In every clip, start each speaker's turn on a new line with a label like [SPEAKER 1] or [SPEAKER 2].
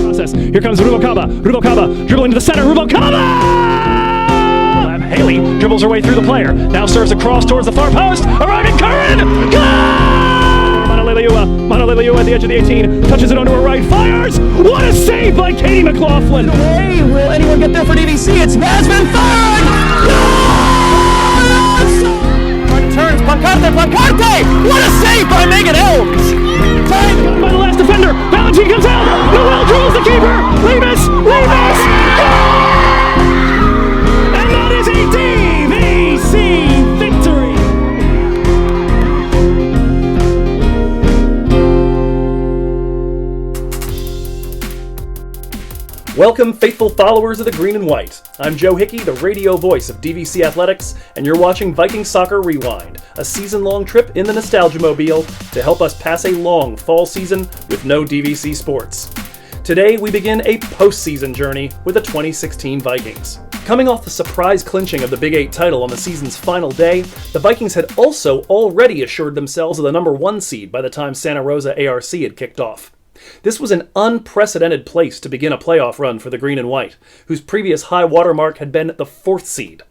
[SPEAKER 1] Process. Here comes Ruvalcaba. Ruvalcaba dribbling to the center. Ruvalcaba! Haley dribbles her way through the player. Now serves across towards the far post. Arriving Cailin! Goal! Manoliliua at the edge of the 18. Touches it onto her right. Fires! What a save by Katie McLaughlin!
[SPEAKER 2] Hey, will anyone get there for DVC? It's Yasmin firing! Turns, Plancarte! What a save by Megan Elms!
[SPEAKER 1] Tied by the last defender. Valentine comes out. Noel drills the keeper. Levis! Goal! And that is a DVC victory! Welcome, faithful followers of the green and white. I'm Joe Hickey, the radio voice of DVC Athletics, and you're watching Viking Soccer Rewind, a season-long trip in the Nostalgia Mobile to help us pass a long fall season with no DVC sports. Today, we begin a postseason journey with the 2016 Vikings. Coming off the surprise clinching of the Big 8 title on the season's final day, the Vikings had also already assured themselves of the number 1 seed by the time Santa Rosa ARC had kicked off. This was an unprecedented place to begin a playoff run for the Green and White, whose previous high watermark had been the 4th seed.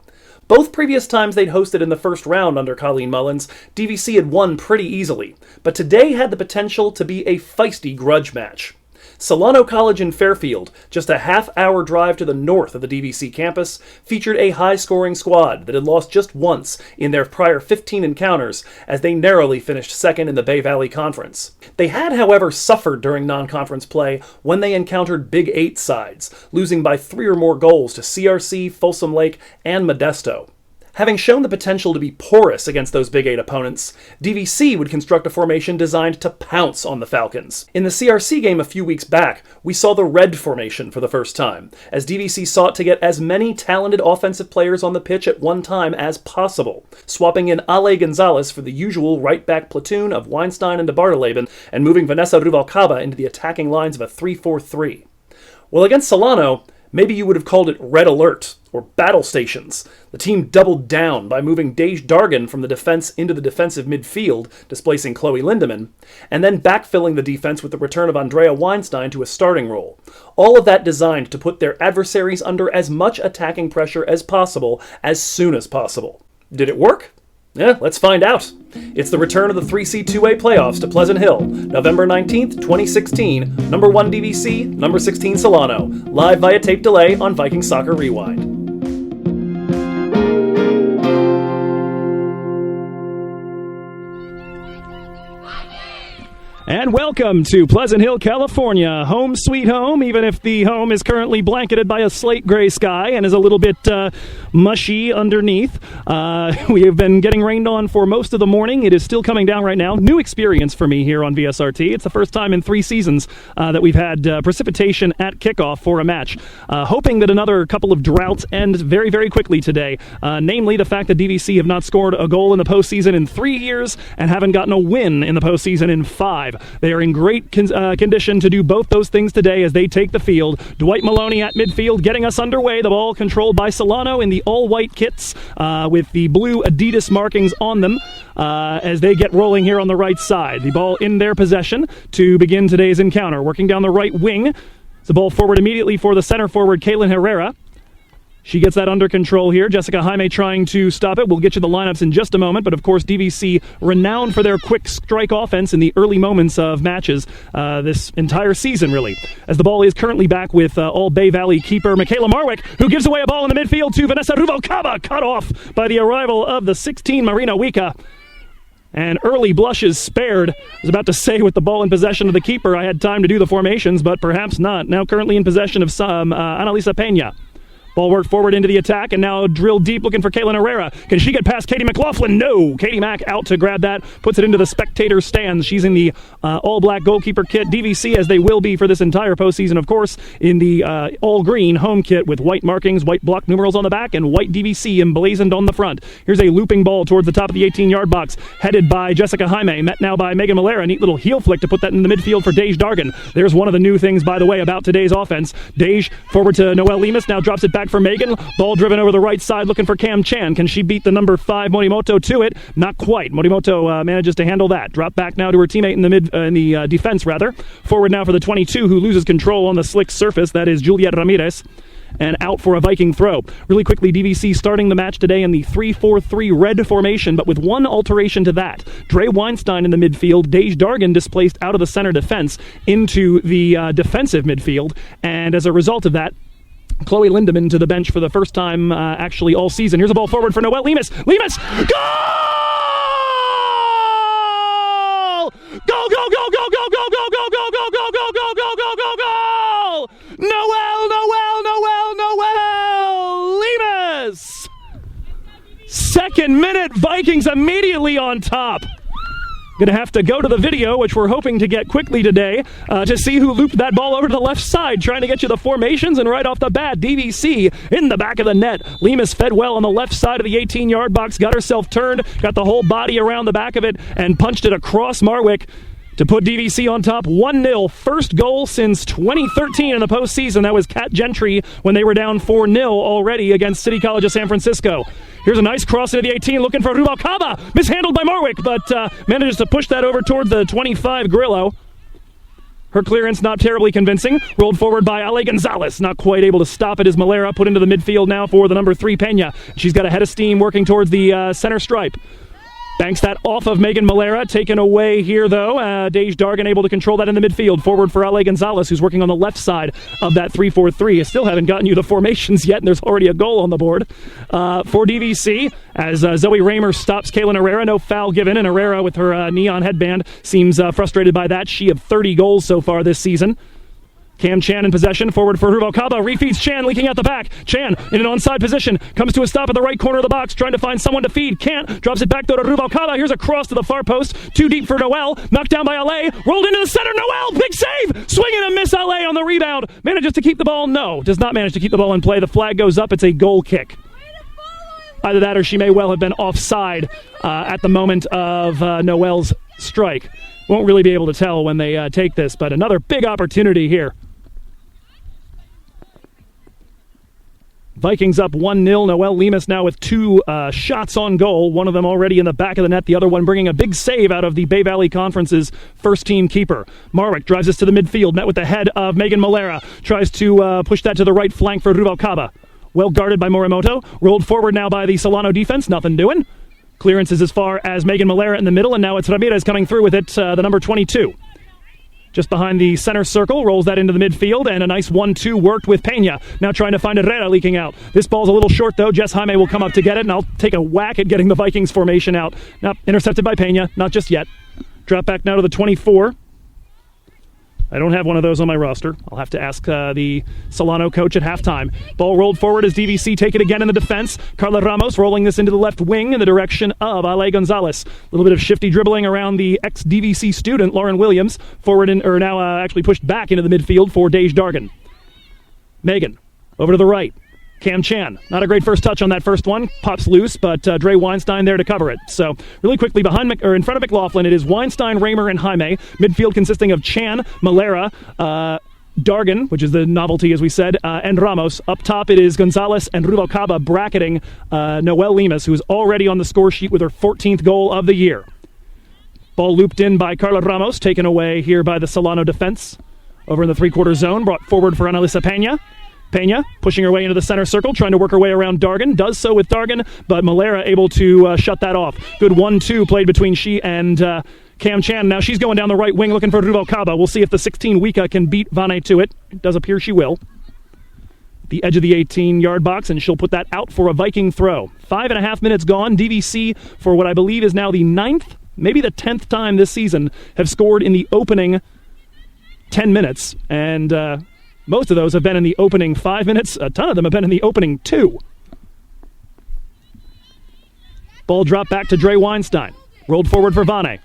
[SPEAKER 1] Both previous times they'd hosted in the first round under Cailin Mullins, DVC had won pretty easily, but today had the potential to be a feisty grudge match. Solano College in Fairfield, just a half-hour drive to the north of the DVC campus, featured a high-scoring squad that had lost just once in their prior 15 encounters as they narrowly finished second in the Bay Valley Conference. They had, however, suffered during non-conference play when they encountered Big 8 sides, losing by 3 or more goals to CRC, Folsom Lake, and Modesto. Having shown the potential to be porous against those Big 8 opponents, DVC would construct a formation designed to pounce on the Falcons. In the CRC game a few weeks back, we saw the red formation for the first time, as DVC sought to get as many talented offensive players on the pitch at one time as possible, swapping in Ale Gonzalez for the usual right-back platoon of Weinstein and DeBartoleben, and moving Vanessa Ruvalcaba into the attacking lines of a 3-4-3. Well, against Solano, maybe you would have called it Red Alert, or Battle Stations. The team doubled down by moving Dej Dargan from the defense into the defensive midfield, displacing Chloe Lindemann, and then backfilling the defense with the return of Andrea Weinstein to a starting role. All of that designed to put their adversaries under as much attacking pressure as possible, as soon as possible. Did it work? Yeah, let's find out. It's the return of the 3C2A playoffs to Pleasant Hill, November 19th, 2016, number 1 DVC, number 16 Solano, live via tape delay on Viking Soccer Rewind. And welcome to Pleasant Hill, California, home sweet home, even if the home is currently blanketed by a slate gray sky and is a little bit mushy underneath. We have been getting rained on for most of the morning. It is still coming down right now. New experience for me here on VSRT. It's the first time in 3 seasons that we've had precipitation at kickoff for a match. Hoping that another couple of droughts end very, very quickly today. Namely, the fact that DVC have not scored a goal in the postseason in 3 years and haven't gotten a win in the postseason in 5. They are in great condition to do both those things today as they take the field. Dwight Maloney at midfield getting us underway. The ball controlled by Solano in the all-white kits with the blue Adidas markings on them as they get rolling here on the right side. The ball in their possession to begin today's encounter. Working down the right wing. The ball forward immediately for the center forward, Cailin Herrera. She gets that under control here. Jessica Jaime trying to stop it. We'll get you the lineups in just a moment, but of course DVC renowned for their quick strike offense in the early moments of matches this entire season, really. As the ball is currently back with all Bay Valley keeper Michaela Marwick, who gives away a ball in the midfield to Vanessa Ruvalcaba, cut off by the arrival of the 16 Marina Wika. And early blushes spared. I was about to say with the ball in possession of the keeper, I had time to do the formations, but perhaps not. Now currently in possession of Annalisa Pena. Ball worked forward into the attack, and now drilled deep looking for Cailin Herrera. Can she get past Katie McLaughlin? No! Katie Mack out to grab that, puts it into the spectator stands. She's in the all-black goalkeeper kit. DVC, as they will be for this entire postseason, of course, in the all-green home kit with white markings, white block numerals on the back, and white DVC emblazoned on the front. Here's a looping ball towards the top of the 18-yard box, headed by Jessica Jaime, met now by Megan Malera. Neat little heel flick to put that in the midfield for Dej Dargan. There's one of the new things, by the way, about today's offense. Dej forward to Noelle Lemus, now drops it back back for Megan. Ball driven over the right side, looking for Cam Chan. Can she beat the number 5 Morimoto to it? Not quite. Morimoto manages to handle that. Drop back now to her teammate in the defense, rather. Forward now for the 22, who loses control on the slick surface. That is Juliet Ramirez. And out for a Viking throw. Really quickly, DVC starting the match today in the 3-4-3 red formation, but with one alteration to that. Dre Weinstein in the midfield, Dej Dargan displaced out of the center defense into the defensive midfield, and as a result of that, Chloe Lindemann to the bench for the first time actually all season. Here's a ball forward for Noelle Lemus. Lemus! Goal! Go, go, go, go, go, go, go, go, go, go, go, go, go, go, go, go, go! Noelle, Noelle, Noelle, Noelle Lemus! Second minute, Vikings immediately on top. Going to have to go to the video, which we're hoping to get quickly today, to see who looped that ball over to the left side, trying to get you the formations, and right off the bat, DVC in the back of the net. Lemus fed well on the left side of the 18-yard box, got herself turned, got the whole body around the back of it, and punched it across Marwick to put DVC on top 1-0. First goal since 2013 in the postseason. That was Kat Gentry when they were down 4-0 already against City College of San Francisco. Here's a nice cross into the 18, looking for Ruvalcaba. Mishandled by Marwick, but manages to push that over toward the 25 Grillo. Her clearance not terribly convincing. Rolled forward by Ale Gonzalez. Not quite able to stop it as Malera put into the midfield now for the number 3 Pena. She's got a head of steam working towards the center stripe. Banks that off of Megan Malera. Taken away here, though. Dej Dargan able to control that in the midfield. Forward for Ale Gonzalez, who's working on the left side of that 3-4-3. I still haven't gotten you the formations yet, and there's already a goal on the board for DVC. As Zoe Raymer stops Cailin Herrera. No foul given, and Herrera with her neon headband seems frustrated by that. She of 30 goals so far this season. Cam Chan in possession, forward for Ruvalcaba, refeeds Chan, leaking out the back. Chan in an onside position, comes to a stop at the right corner of the box, trying to find someone to feed. Can't, drops it back though to Ruvalcaba. Here's a cross to the far post, too deep for Noelle, knocked down by Ale, rolled into the center, Noelle, big save! Swing and a miss, Ale on the rebound. Manages to keep the ball? No, does not manage to keep the ball in play. The flag goes up, it's a goal kick. Either that or she may well have been offside at the moment of Noelle's strike. Won't really be able to tell when they take this, but another big opportunity here. Vikings up 1-0. Noelle Lemus now with 2 shots on goal. One of them already in the back of the net. The other one bringing a big save out of the Bay Valley Conference's first-team keeper. Marwick drives this to the midfield, met with the head of Megan Malera. Tries to push that to the right flank for Ruvalcaba. Well guarded by Morimoto. Rolled forward now by the Solano defense. Nothing doing. Clearances as far as Megan Malera in the middle, and now it's Ramirez coming through with it, the number 22. Just behind the center circle, rolls that into the midfield, and a nice 1-2 worked with Pena. Now trying to find Herrera leaking out. This ball's a little short, though. Jess Jaime will come up to get it, and I'll take a whack at getting the Vikings formation out. Now, intercepted by Pena, not just yet. Drop back now to the 24. I don't have one of those on my roster. I'll have to ask the Solano coach at halftime. Ball rolled forward as DVC take it again in the defense. Carla Ramos rolling this into the left wing in the direction of Ale Gonzalez. A little bit of shifty dribbling around the ex-DVC student, Lauren Williams. Forward now actually pushed back into the midfield for Dej Dargan. Megan, over to the right. Cam Chan, not a great first touch on that first one. Pops loose, but Dre Weinstein there to cover it. So really quickly in front of McLaughlin, it is Weinstein, Raymer, and Jaime. Midfield consisting of Chan, Malera, Dargan, which is the novelty, as we said, and Ramos. Up top, it is Gonzalez and Ruvalcaba bracketing Noelle Lemus, who is already on the score sheet with her 14th goal of the year. Ball looped in by Carla Ramos, taken away here by the Solano defense. Over in the three-quarter zone, brought forward for Analisa Pena. Pena pushing her way into the center circle, trying to work her way around Dargan. Does so with Dargan, but Malera able to shut that off. Good 1-2 played between she and Cam Chan. Now she's going down the right wing looking for Ruvalcaba. We'll see if the 16 Wika can beat Vane to it. It does appear she will. The edge of the 18-yard box, and she'll put that out for a Viking throw. 5.5 minutes gone. DVC, for what I believe is now the 9th, maybe the 10th time this season, have scored in the opening 10 minutes. And most of those have been in the opening 5 minutes. A ton of them have been in the opening 2. Ball dropped back to Dre Weinstein. Rolled forward for Vane.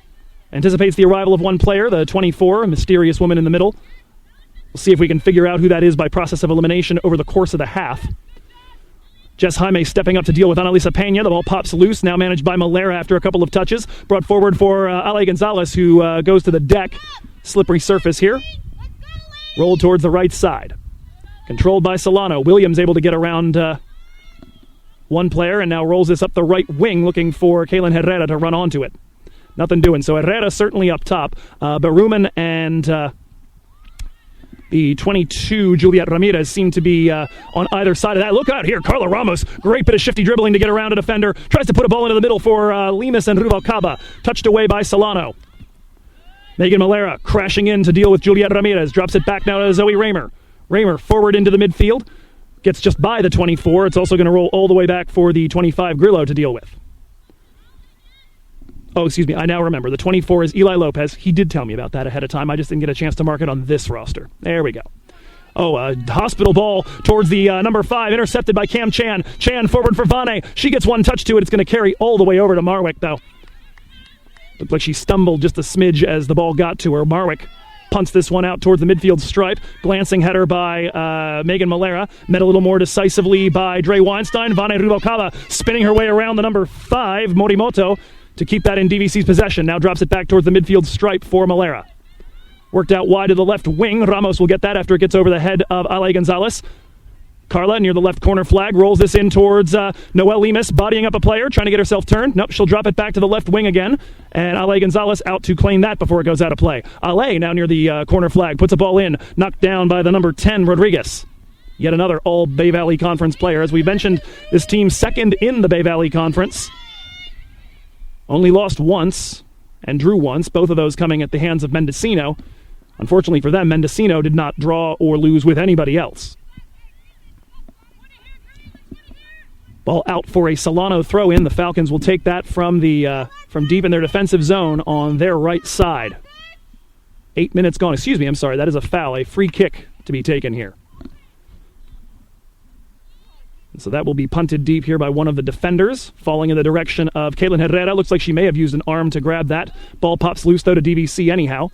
[SPEAKER 1] Anticipates the arrival of one player, the 24, a mysterious woman in the middle. We'll see if we can figure out who that is by process of elimination over the course of the half. Jess Jaime stepping up to deal with Analisa Pena. The ball pops loose, now managed by Malera after a couple of touches. Brought forward for Ale Gonzalez, who goes to the deck. Slippery surface here. Rolled towards the right side. Controlled by Solano. Williams able to get around one player and now rolls this up the right wing looking for Cailin Herrera to run onto it. Nothing doing. So Herrera certainly up top. Baruman and the 22, Juliet Ramirez, seem to be on either side of that. Look out here, Carla Ramos. Great bit of shifty dribbling to get around a defender. Tries to put a ball into the middle for Lemus and Ruvalcaba. Touched away by Solano. Megan Malera crashing in to deal with Juliet Ramirez. Drops it back now to Zoe Raymer. Raymer forward into the midfield. Gets just by the 24. It's also going to roll all the way back for the 25, Grillo, to deal with. Oh, excuse me, I now remember. The 24 is Eli Lopez. He did tell me about that ahead of time. I just didn't get a chance to mark it on this roster. There we go. Oh, a hospital ball towards the number 5, intercepted by Cam Chan. Chan forward for Vane. She gets one touch to it. It's going to carry all the way over to Marwick, though. Looked like she stumbled just a smidge as the ball got to her. Marwick punts this one out towards the midfield stripe. Glancing header by Megan Malera. Met a little more decisively by Dre Weinstein. Vane Ruvalcaba spinning her way around the number 5, Morimoto, to keep that in DVC's possession. Now drops it back towards the midfield stripe for Malera. Worked out wide to the left wing. Ramos will get that after it gets over the head of Ale Gonzalez. Carla near the left corner flag rolls this in towards Noelle Lemus, bodying up a player, trying to get herself turned. Nope, she'll drop it back to the left wing again. And Ale Gonzalez out to claim that before it goes out of play. Ale now near the corner flag, puts a ball in, knocked down by the number 10, Rodriguez. Yet another all Bay Valley Conference player. As we mentioned, this team second in the Bay Valley Conference. Only lost once and drew once, both of those coming at the hands of Mendocino. Unfortunately for them, Mendocino did not draw or lose with anybody else. Ball out for a Solano throw-in. The Falcons will take that from deep in their defensive zone on their right side. 8 minutes gone. Excuse me, I'm sorry. That is a foul, a free kick to be taken here. So that will be punted deep here by one of the defenders, falling in the direction of Cailin Herrera. Looks like she may have used an arm to grab that. Ball pops loose, though, to DVC anyhow.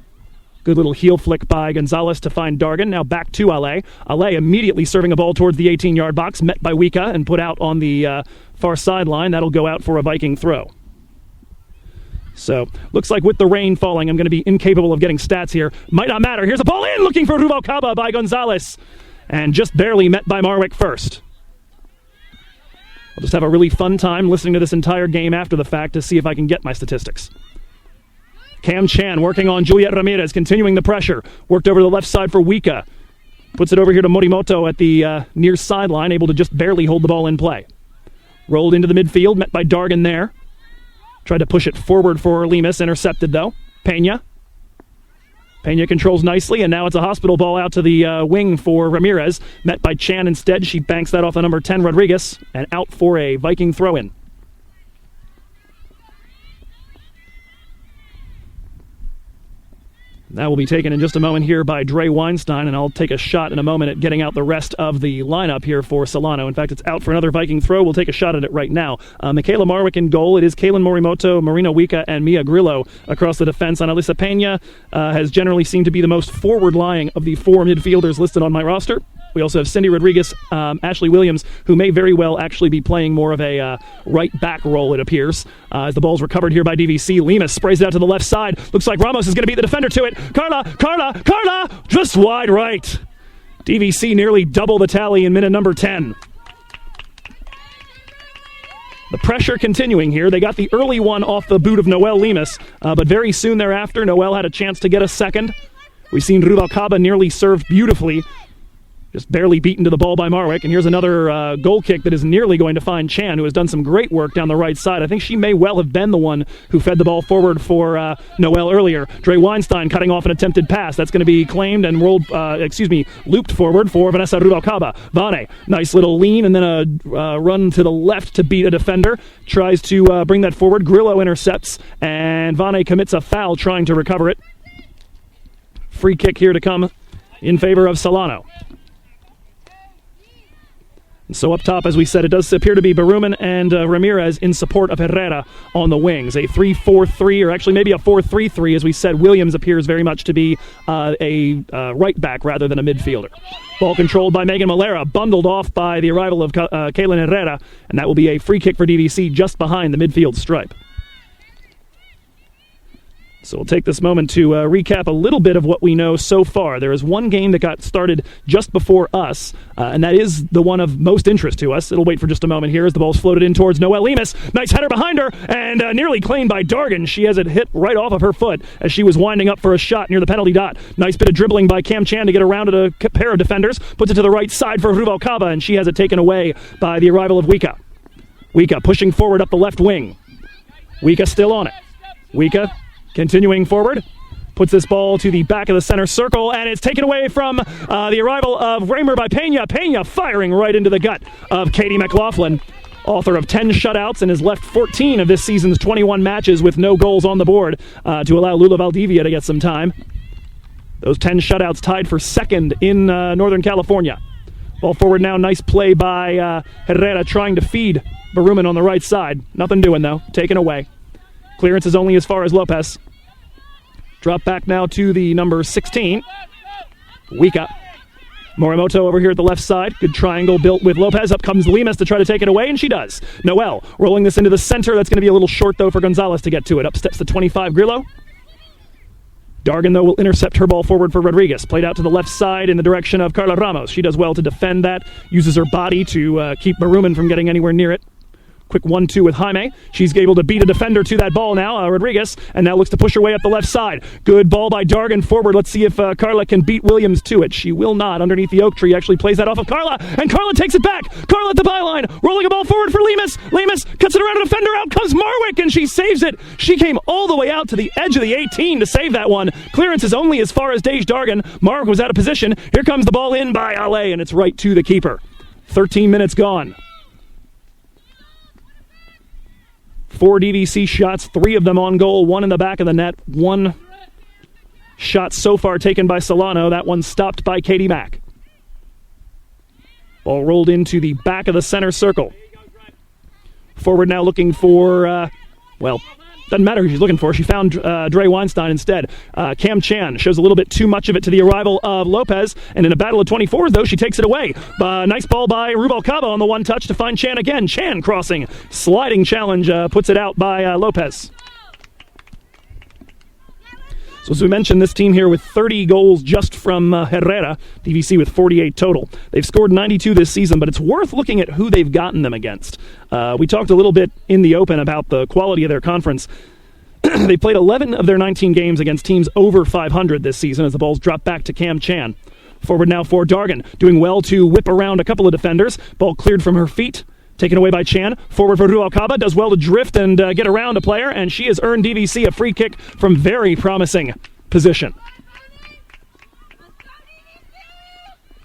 [SPEAKER 1] Good little heel flick by Gonzalez to find Dargan. Now back to Ale. Ale immediately serving a ball towards the 18-yard box, met by Wika and put out on the far sideline. That'll go out for a Viking throw. So, looks like with the rain falling, I'm going to be incapable of getting stats here. Might not matter. Here's a ball in, looking for Ruvalcaba by Gonzalez. And just barely met by Marwick first. I'll just have a really fun time listening to this entire game after the fact to see if I can get my statistics. Cam Chan working on Juliet Ramirez, continuing the pressure. Worked over the left side for Wika. Puts it over here to Morimoto at the near sideline, able to just barely hold the ball in play. Rolled into the midfield, met by Dargan there. Tried to push it forward for Lemus, intercepted though. Pena controls nicely, and now it's a hospital ball out to the wing for Ramirez. Met by Chan instead. She banks that off the number 10, Rodriguez, and out for a Viking throw-in. That will be taken in just a moment here by Dre Weinstein, and I'll take a shot in a moment at getting out the rest of the lineup here for Solano. In fact, it's out for another Viking throw. We'll take a shot at it right now. Michaela Marwick in goal. It is Cailin Morimoto, Marina Wika, and Mia Grillo across the defense. Analisa Pena has generally seemed to be the most forward-lying of the 4 midfielders listed on my roster. We also have Cindy Rodriguez, Ashley Williams, who may very well actually be playing more of a right-back role, it appears. As the ball's recovered here by DVC, Lemus sprays it out to the left side. Looks like Ramos is going to beat the defender to it. Carla! Just wide right. DVC nearly double the tally in minute number 10. The pressure continuing here. They got the early one off the boot of Noelle Lemus, but very soon thereafter, Noelle had a chance to get a second. We've seen Ruvalcaba nearly served beautifully. Just barely beaten to the ball by Marwick. And here's another goal kick that is nearly going to find Chan, who has done some great work down the right side. I think she may well have been the one who fed the ball forward for Noelle earlier. Dre Weinstein cutting off an attempted pass. That's going to be claimed and looped forward for Vanessa Ruvalcaba. Vane, nice little lean and then a run to the left to beat a defender. Tries to bring that forward. Grillo intercepts, and Vane commits a foul trying to recover it. Free kick here to come in favor of Solano. So up top, as we said, it does appear to be Baruman and Ramirez in support of Herrera on the wings. A 3-4-3, or actually maybe a 4-3-3, as we said. Williams appears very much to be a right back rather than a midfielder. Ball controlled by Megan Malera, bundled off by the arrival of Cailin Herrera, and that will be a free kick for DVC just behind the midfield stripe. So we'll take this moment to recap a little bit of what we know so far. There is one game that got started just before us, and that is the one of most interest to us. It'll wait for just a moment here as the ball's floated in towards Noelle Lemus. Nice header behind her, and nearly claimed by Dargan. She has it hit right off of her foot as she was winding up for a shot near the penalty dot. Nice bit of dribbling by Cam Chan to get around at a pair of defenders. Puts it to the right side for Ruvalcaba, and she has it taken away by the arrival of Wika. Wika pushing forward up the left wing. Wika still on it. Wika continuing forward, puts this ball to the back of the center circle, and it's taken away from the arrival of Raymer by Pena. Pena firing right into the gut of Katie McLaughlin, author of 10 shutouts and has left 14 of this season's 21 matches with no goals on the board to allow Lula Valdivia to get some time. Those 10 shutouts tied for second in Northern California. Ball forward now, nice play by Herrera trying to feed Baruman on the right side. Nothing doing though, taken away. Clearance is only as far as Lopez. Drop back now to the number 16. Wika. Morimoto over here at the left side. Good triangle built with Lopez. Up comes Lemus to try to take it away, and she does. Noelle rolling this into the center. That's going to be a little short, though, for Gonzalez to get to it. Up steps the 25, Grillo. Dargan, though, will intercept her ball forward for Rodriguez. Played out to the left side in the direction of Carla Ramos. She does well to defend that. Uses her body to keep Baruman from getting anywhere near it. Quick 1-2 with Jaime. She's able to beat a defender to that ball now, Rodriguez, and now looks to push her way up the left side. Good ball by Dargan forward. Let's see if Carla can beat Williams to it. She will not. Underneath the oak tree, actually plays that off of Carla, and Carla takes it back. Carla at the byline, rolling a ball forward for Lemus. Lemus cuts it around a defender. Out comes Marwick, and she saves it. She came all the way out to the edge of the 18 to save that one. Clearance is only as far as Dej Dargan. Marwick was out of position. Here comes the ball in by Ale, and it's right to the keeper. 13 minutes gone. 4 DVC shots, 3 of them on goal, 1 in the back of the net, 1 shot so far taken by Solano. That one stopped by Katie Mack. Ball rolled into the back of the center circle. Forward now looking for, doesn't matter who she's looking for. She found Dre Weinstein instead. Cam Chan shows a little bit too much of it to the arrival of Lopez, and in a battle of 24s, though, she takes it away. Nice ball by Ruvalcaba on the one touch to find Chan again. Chan crossing. Sliding challenge puts it out by Lopez. So as we mentioned, this team here with 30 goals just from Herrera, DVC with 48 total. They've scored 92 this season, but it's worth looking at who they've gotten them against. We talked a little bit in the open about the quality of their conference. They played 11 of their 19 games against teams over 500 this season as the ball's dropped back to Cam Chan. Forward now for Dargan, doing well to whip around a couple of defenders. Ball cleared from her feet. Taken away by Chan. Forward for Ruvalcaba. Does well to drift and get around a player, and she has earned DVC a free kick from very promising position.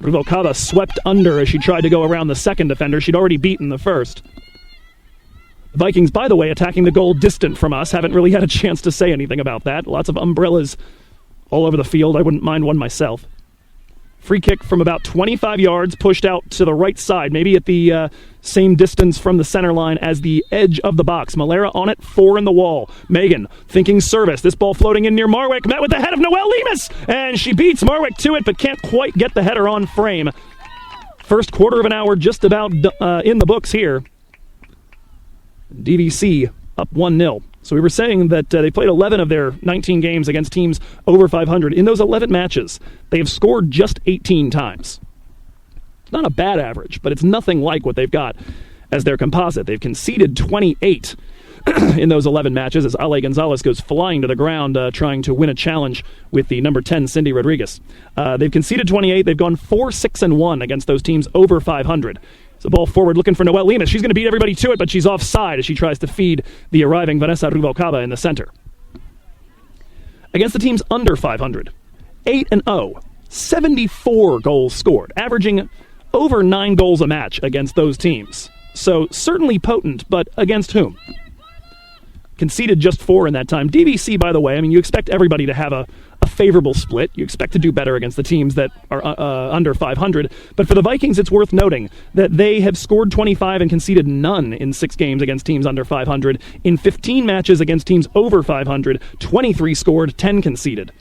[SPEAKER 1] Ruvalcaba swept under as she tried to go around the second defender. She'd already beaten the first. The Vikings, by the way, attacking the goal distant from us. Haven't really had a chance to say anything about that. Lots of umbrellas all over the field. I wouldn't mind one myself. Free kick from about 25 yards, pushed out to the right side, maybe at the same distance from the center line as the edge of the box. Malera on it, 4 in the wall. Megan thinking service. This ball floating in near Marwick, met with the head of Noelle Lemus, and she beats Marwick to it, but can't quite get the header on frame. First quarter of an hour just about in the books here. DVC up 1-0. So we were saying that they played 11 of their 19 games against teams over 500. In those 11 matches, they have scored just 18 times. It's not a bad average, but it's nothing like what they've got as their composite. They've conceded 28 in those 11 matches as Ale Gonzalez goes flying to the ground trying to win a challenge with the number 10, Cindy Rodriguez. They've conceded 28. They've gone 4-6-1 against those teams over 500. So ball forward looking for Noelle Lemus. She's going to beat everybody to it, but she's offside as she tries to feed the arriving Vanessa Ruvalcaba in the center. Against the teams under 500, 8-0, 74 goals scored, averaging over 9 goals a match against those teams. So certainly potent, but against whom? Conceded just 4 in that time. DVC, by the way, I mean, you expect everybody to have a favorable split. You expect to do better against the teams that are under 500. But for the Vikings, it's worth noting that they have scored 25 and conceded none in 6 games against teams under 500. In 15 matches against teams over 500, 23 scored, 10 conceded.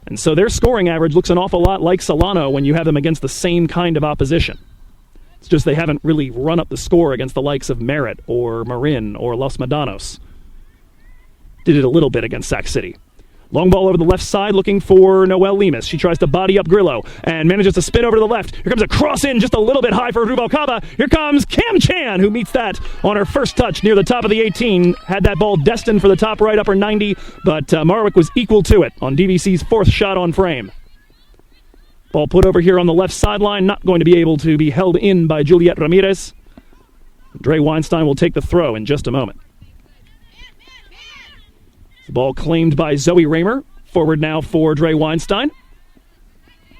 [SPEAKER 1] And so their scoring average looks an awful lot like Solano when you have them against the same kind of opposition. It's just they haven't really run up the score against the likes of Merritt or Marin or Los Medanos. Did it a little bit against Sac City. Long ball over the left side looking for Noelle Lemus. She tries to body up Grillo and manages to spin over to the left. Here comes a cross in just a little bit high for Ruvalcaba. Here comes Cam Chan, who meets that on her first touch near the top of the 18. Had that ball destined for the top right upper 90, but Marwick was equal to it on DVC's fourth shot on frame. Ball put over here on the left sideline, not going to be able to be held in by Juliet Ramirez. Dre Weinstein will take the throw in just a moment. The ball claimed by Zoe Raymer. Forward now for Dre Weinstein.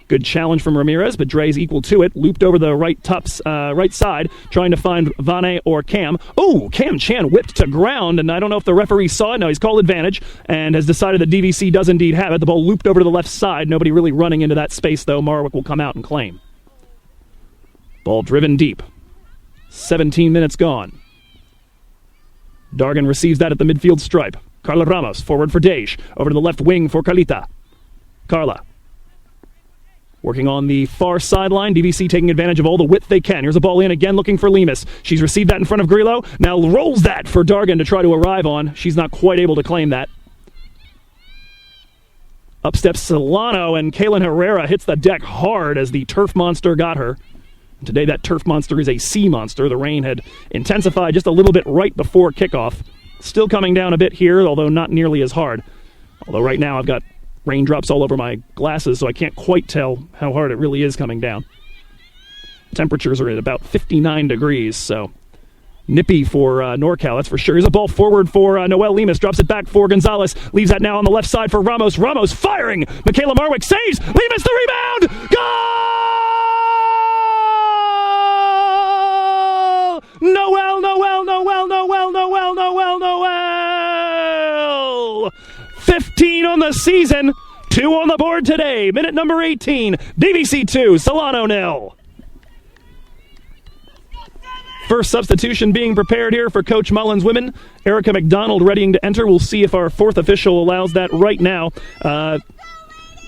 [SPEAKER 1] Good challenge from Ramirez, but Dre's equal to it. Looped over the right side, trying to find Vane or Cam. Oh, Cam Chan whipped to ground, and I don't know if the referee saw it. No, he's called advantage and has decided that DVC does indeed have it. The ball looped over to the left side. Nobody really running into that space, though. Marwick will come out and claim. Ball driven deep. 17 minutes gone. Dargan receives that at the midfield stripe. Carla Ramos, forward for Dej. Over to the left wing for Carlita. Carla. Working on the far sideline. DVC taking advantage of all the width they can. Here's a ball in again looking for Lemus. She's received that in front of Grillo. Now rolls that for Dargan to try to arrive on. She's not quite able to claim that. Up steps Solano, and Cailin Herrera hits the deck hard as the turf monster got her. And today that turf monster is a sea monster. The rain had intensified just a little bit right before kickoff. Still coming down a bit here, although not nearly as hard. Although right now I've got raindrops all over my glasses, so I can't quite tell how hard it really is coming down. Temperatures are at about 59 degrees, so nippy for NorCal, that's for sure. Here's a ball forward for Noelle Lemus. Drops it back for Gonzalez. Leaves that now on the left side for Ramos. Ramos firing! Michaela Marwick saves! Lemus the rebound! Goal! Noelle, Noelle, Noelle, Noelle, Noelle, Noelle, Noelle! 15 on the season, 2 on the board today. Minute number 18, DVC 2, Solano 0. First substitution being prepared here for Coach Mullins women. Erica MacDonald readying to enter. We'll see if our fourth official allows that right now.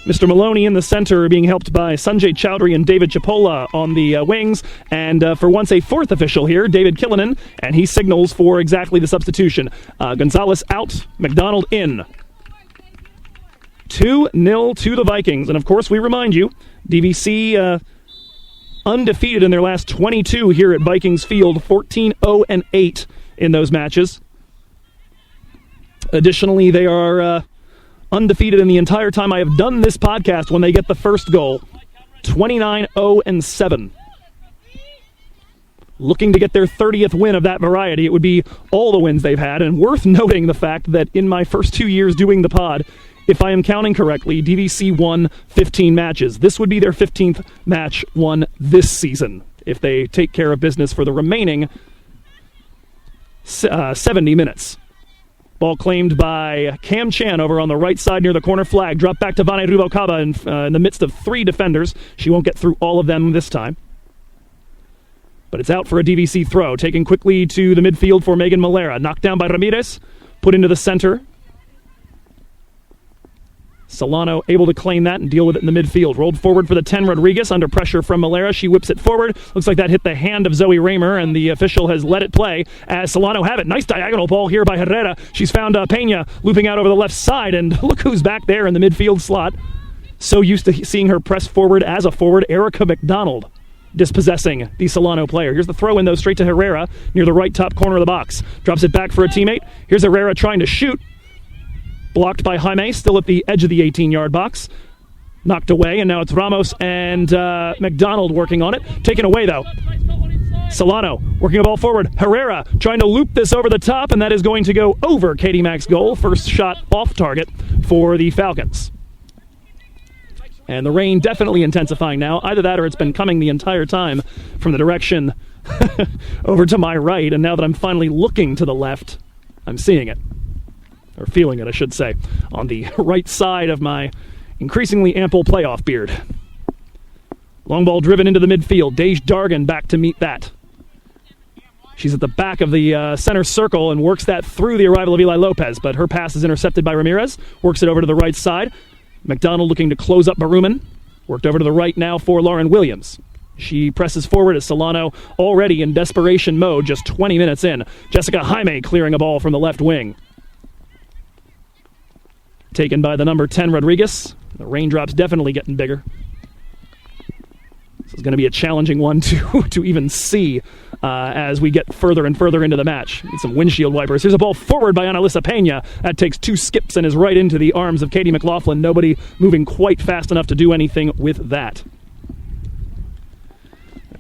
[SPEAKER 1] Mr. Maloney in the center being helped by Sanjay Chowdhury and David Chipola on the wings. And for once a fourth official here, David Cailin, and he signals for exactly the substitution. Gonzalez out, MacDonald in. 2-0 to the Vikings. And of course, we remind you, DVC undefeated in their last 22 here at Vikings Field, 14-0-8 in those matches. Additionally, they are undefeated in the entire time I have done this podcast when they get the first goal, 29-0-7. Looking to get their 30th win of that variety. It would be all the wins they've had, and worth noting the fact that in my first 2 years doing the pod, if I am counting correctly, DVC won 15 matches. This would be their 15th match won this season, if they take care of business for the remaining 70 minutes. Ball claimed by Cam Chan over on the right side near the corner flag. Dropped back to Vane Ruvalcaba in the midst of 3 defenders. She won't get through all of them this time. But it's out for a DVC throw. Taken quickly to the midfield for Megan Malera. Knocked down by Ramirez. Put into the center. Solano able to claim that and deal with it in the midfield. Rolled forward for the 10, Rodriguez, under pressure from Malera. She whips it forward. Looks like that hit the hand of Zoe Raymer, and the official has let it play as Solano have it. Nice diagonal ball here by Herrera. She's found Pena looping out over the left side, and look who's back there in the midfield slot. So used to seeing her press forward as a forward, Erica MacDonald dispossessing the Solano player. Here's the throw in, though, straight to Herrera near the right top corner of the box. Drops it back for a teammate. Here's Herrera trying to shoot. Blocked by Jaime, still at the edge of the 18-yard box. Knocked away, and now it's Ramos and MacDonald working on it. Taken away, though. Solano working the ball forward. Herrera trying to loop this over the top, and that is going to go over Katie Mack's goal. First shot off target for the Falcons. And the rain definitely intensifying now. Either that or it's been coming the entire time from the direction over to my right, and now that I'm finally looking to the left, I'm seeing it. Or feeling it, I should say, on the right side of my increasingly ample playoff beard. Long ball driven into the midfield. Dej Dargan back to meet that. She's at the back of the center circle and works that through the arrival of Eli Lopez, but her pass is intercepted by Ramirez. Works it over to the right side. MacDonald looking to close up Baruman. Worked over to the right now for Lauren Williams. She presses forward as Solano already in desperation mode, just 20 minutes in. Jessica Jaime clearing a ball from the left wing. taken by the number 10, Rodriguez. The raindrops definitely getting bigger. This is going to be a challenging one to even see as we get further and further into the match. Need some windshield wipers. Here's a ball forward by Annalisa Pena. That takes 2 skips and is right into the arms of Katie McLaughlin. Nobody moving quite fast enough to do anything with that.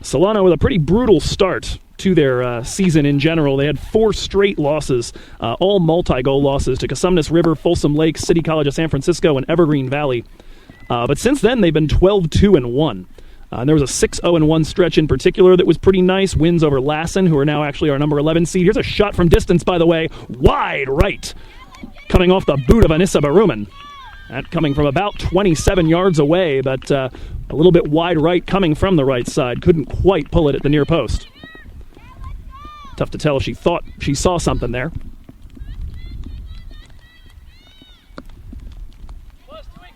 [SPEAKER 1] Solano with a pretty brutal start to their season in general. They had 4 straight losses, all multi-goal losses to Cosumnes River, Folsom Lake, City College of San Francisco, and Evergreen Valley. But since then, they've been 12-2-1. And there was a 6-0-1 stretch in particular that was pretty nice. Wins over Lassen, who are now actually our number 11 seed. Here's a shot from distance, by the way. Wide right. Coming off the boot of Anissa Baruman. That coming from about 27 yards away, but a little bit wide right coming from the right side. Couldn't quite pull it at the near post. Tough to tell if she thought she saw something there.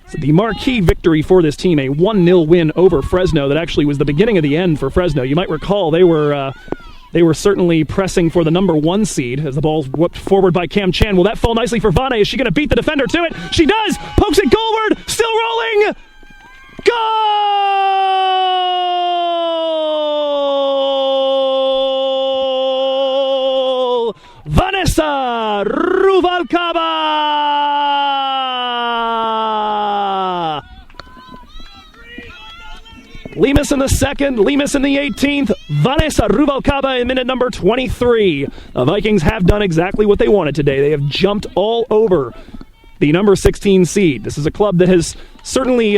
[SPEAKER 1] So the marquee victory for this team, a 1-0 win over Fresno that actually was the beginning of the end for Fresno. You might recall they were certainly pressing for the number 1 seed as the ball's whooped forward by Cam Chan. Will that fall nicely for Vane? Is she going to beat the defender to it? She does! Pokes it goalward! Still rolling! Goal! Vanessa Ruvalcaba! Lemus in the second, Lemus in the 18th, Vanessa Ruvalcaba in minute number 23. The Vikings have done exactly what they wanted today. They have jumped all over the number 16 seed. This is a club that has certainly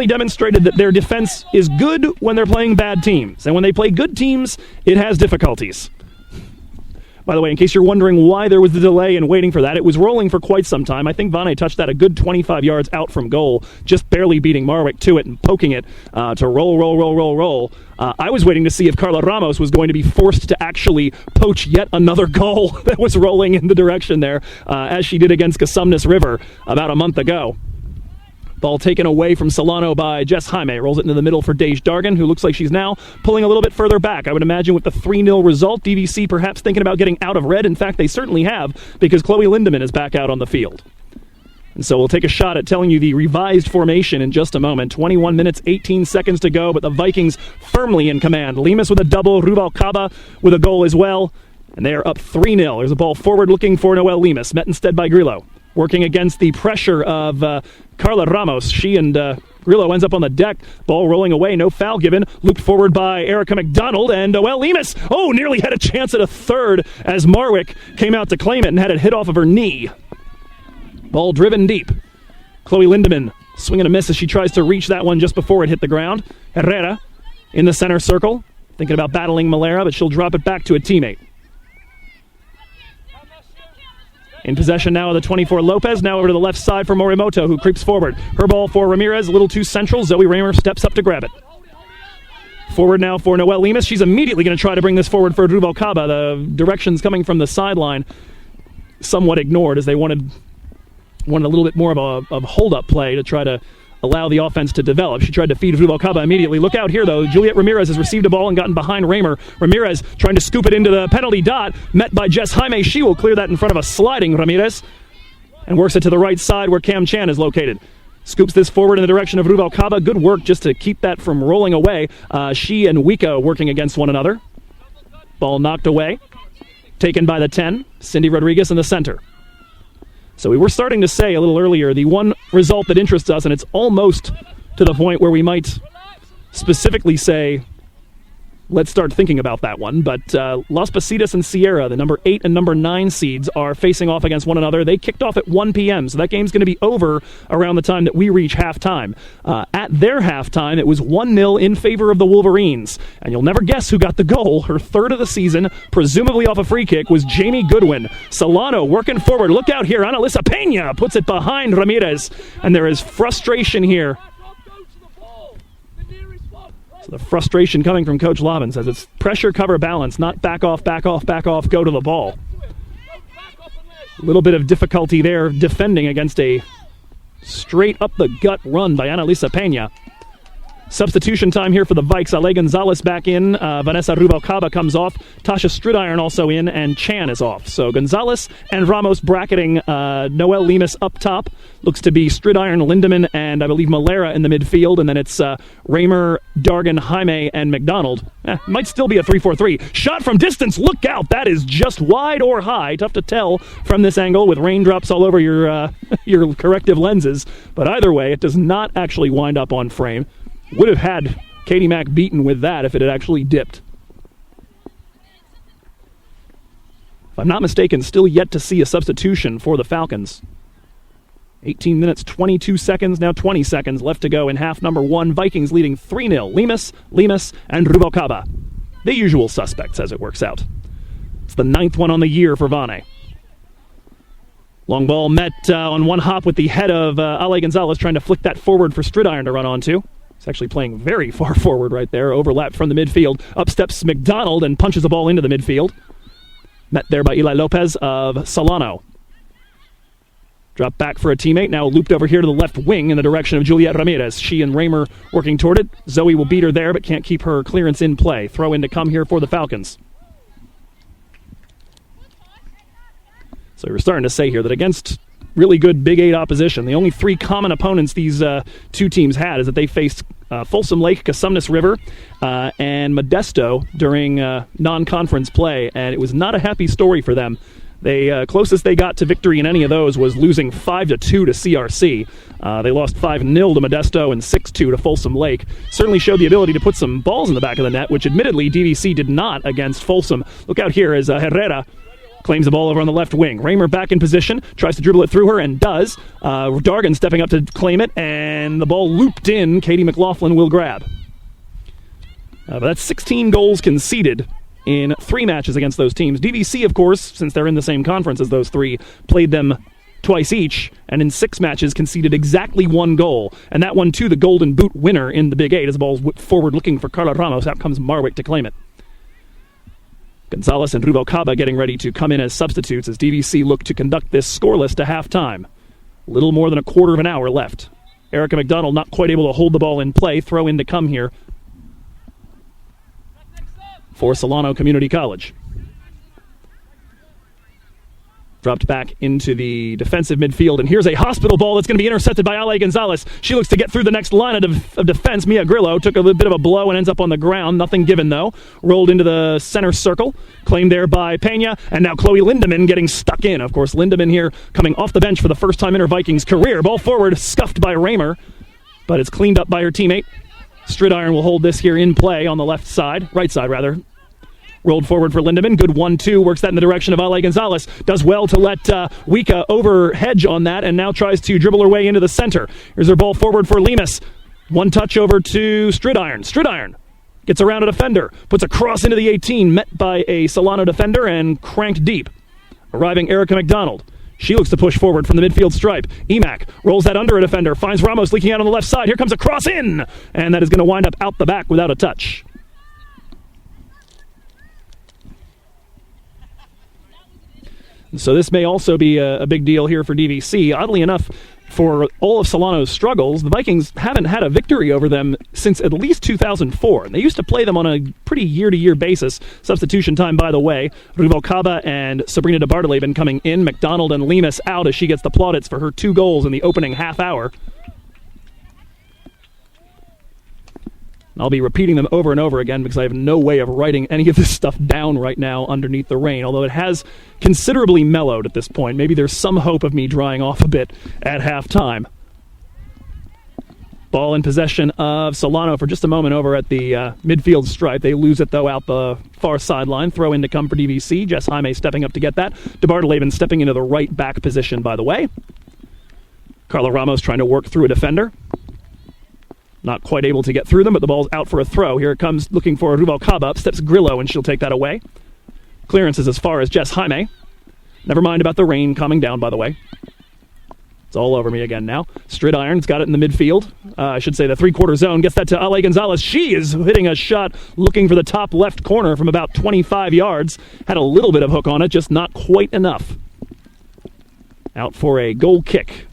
[SPEAKER 1] demonstrated that their defense is good when they're playing bad teams. And when they play good teams, it has difficulties. By the way, in case you're wondering why there was the delay in waiting for that, it was rolling for quite some time. I think Vane touched that a good 25 yards out from goal, just barely beating Marwick to it and poking it to roll. I was waiting to see if Carla Ramos was going to be forced to actually poach yet another goal that was rolling in the direction there, as she did against Cosumnes River about a month ago. Ball taken away from Solano by Jess Jaime. Rolls it into the middle for Dej Dargan, who looks like she's now pulling a little bit further back. I would imagine with the 3-0 result, DVC perhaps thinking about getting out of red. In fact, they certainly have, because Chloe Lindemann is back out on the field. And so we'll take a shot at telling you the revised formation in just a moment. 21 minutes, 18 seconds to go, but the Vikings firmly in command. Lemus with a double, Ruvalcaba with a goal as well, and they are up 3-0. There's a ball forward looking for Noelle Lemus, met instead by Grillo. Working against the pressure of Carla Ramos. She and Grillo ends up on the deck. Ball rolling away, no foul given. Looped forward by Erica MacDonald, and Noelle Lemus, nearly had a chance at a third as Marwick came out to claim it and had it hit off of her knee. Ball driven deep. Chloe Lindemann swinging a miss as she tries to reach that one just before it hit the ground. Herrera in the center circle, thinking about battling Malera, but she'll drop it back to a teammate. In possession now of the 24, Lopez. Now over to the left side for Morimoto, who creeps forward. Her ball for Ramirez, a little too central. Zoe Raymer steps up to grab it. Forward now for Noelle Lemus. She's immediately going to try to bring this forward for Ruvalcaba. The directions coming from the sideline somewhat ignored as they wanted a little bit more of a hold-up play to try to allow the offense to develop. She tried to feed Ruvalcaba immediately. Look out here, though. Juliet Ramirez has received a ball and gotten behind Raymer. Ramirez trying to scoop it into the penalty dot. Met by Jess Jaime. She will clear that in front of a sliding Ramirez and works it to the right side where Cam Chan is located. Scoops this forward in the direction of Ruvalcaba. Good work just to keep that from rolling away. She and Wiko working against one another. Ball knocked away. Taken by the 10. Cindy Rodriguez in the center. So we were starting to say a little earlier, the one result that interests us, and it's almost to the point where we might specifically say, let's start thinking about that one. But Las Positas and Sierra, the number 8 and number 9 seeds, are facing off against one another. They kicked off at 1 p.m., so that game's going to be over around the time that we reach halftime. At their halftime, it was 1-0 in favor of the Wolverines. And you'll never guess who got the goal. Her third of the season, presumably off a free kick, was Jamie Goodwin. Solano working forward. Look out here. Annalisa Pena puts it behind Ramirez. And there is frustration here. So the frustration coming from Coach Lobbin says it's pressure, cover, balance, not back off, go to the ball. A little bit of difficulty there defending against a straight up the gut run by Annalisa Pena. Substitution time here for the Vikes. Ale Gonzalez back in. Vanessa Ruvalcaba comes off. Tasha Stridiron also in, and Chan is off. So Gonzalez and Ramos bracketing Noel Lemus up top. Looks to be Stridiron, Lindemann, and I believe Malera in the midfield. And then it's Raymer, Dargan, Jaime, and MacDonald. Might still be a 3-4-3. Shot from distance. Look out. That is just wide or high. Tough to tell from this angle with raindrops all over your your corrective lenses. But either way, it does not actually wind up on frame. Would have had Katie Mack beaten with that if it had actually dipped. If I'm not mistaken, still yet to see a substitution for the Falcons. 18 minutes, 22 seconds, now 20 seconds left to go in half number 1. Vikings leading 3-0. Lemus, and Ruvalcaba. The usual suspects as it works out. It's the 9th one on the year for Vane. Long ball met on one hop with the head of Ale Gonzalez, trying to flick that forward for Stridiron to run onto. He's actually playing very far forward right there. Overlap from the midfield. Up steps MacDonald and punches the ball into the midfield. Met there by Eli Lopez of Solano. Drop back for a teammate. Now looped over here to the left wing in the direction of Juliet Ramirez. She and Raymer working toward it. Zoe will beat her there, but can't keep her clearance in play. Throw in to come here for the Falcons. So we're starting to say here that against really good Big 8 opposition, the only 3 common opponents these two teams had is that they faced Folsom Lake, Cosumnes River, and Modesto during non-conference play, and it was not a happy story for them. They closest they got to victory in any of those was losing 5-2 to CRC. They lost 5-0 to Modesto and 6-2 to Folsom Lake. Certainly showed the ability to put some balls in the back of the net, which admittedly DVC did not against Folsom. Look out here as Herrera claims the ball over on the left wing. Raymer back in position, tries to dribble it through her, and does. Dargan stepping up to claim it, and the ball looped in. Katie McLaughlin will grab. But that's 16 goals conceded in 3 matches against those teams. DVC, of course, since they're in the same conference as those 3, played them twice each, and in 6 matches conceded exactly 1 goal. And that one, too, the Golden Boot winner in the Big 8, as the ball's whipped forward looking for Carla Ramos. Out comes Marwick to claim it. Gonzalez and Ruvalcaba getting ready to come in as substitutes as DVC look to conduct this scoreless to halftime. Little more than a quarter of an hour left. Erica MacDonald not quite able to hold the ball in play. Throw in to come here for Solano Community College. Dropped back into the defensive midfield, and here's a hospital ball that's going to be intercepted by Ale Gonzalez. She looks to get through the next line of defense. Mia Grillo took a little bit of a blow and ends up on the ground. Nothing given, though. Rolled into the center circle. Claimed there by Pena, and now Chloe Lindemann getting stuck in. Of course, Lindemann here coming off the bench for the first time in her Vikings career. Ball forward, scuffed by Raymer, but it's cleaned up by her teammate. Stridiron will hold this here in play on the right side, rather. Rolled forward for Lindemann. Good 1-2. Works that in the direction of Ale Gonzalez. Does well to let Wika over hedge on that, and now tries to dribble her way into the center. Here's her ball forward for Lemus. One touch over to Stridiron. Stridiron gets around a defender. Puts a cross into the 18. Met by a Solano defender and cranked deep. Arriving Erica MacDonald. She looks to push forward from the midfield stripe. Emac rolls that under a defender. Finds Ramos leaking out on the left side. Here comes a cross in. And that is going to wind up out the back without a touch. So this may also be a big deal here for DVC. Oddly enough, for all of Solano's struggles, the Vikings haven't had a victory over them since at least 2004. And they used to play them on a pretty year-to-year basis. Substitution time, by the way. Ruvalcaba and Sabrina de Bardeleben coming in. MacDonald and Lemus out as she gets the plaudits for her 2 goals in the opening half hour. I'll be repeating them over and over again because I have no way of writing any of this stuff down right now underneath the rain, although it has considerably mellowed at this point. Maybe there's some hope of me drying off a bit at halftime. Ball in possession of Solano for just a moment over at the midfield stripe. They lose it, though, out the far sideline. Throw in to come for DVC. Jess Jaime stepping up to get that. De Bardeleben stepping into the right back position, by the way. Carla Ramos trying to work through a defender. Not quite able to get through them, but the ball's out for a throw. Here it comes looking for Ruvalcaba. Up steps Grillo, and she'll take that away. Clearance is as far as Jess Jaime. Never mind about the rain calming down, by the way. It's all over me again now. Stridiron's got it in the midfield. I should say the three-quarter zone. Gets that to Ale Gonzalez. She is hitting a shot looking for the top left corner from about 25 yards. Had a little bit of hook on it, just not quite enough. Out for a goal kick.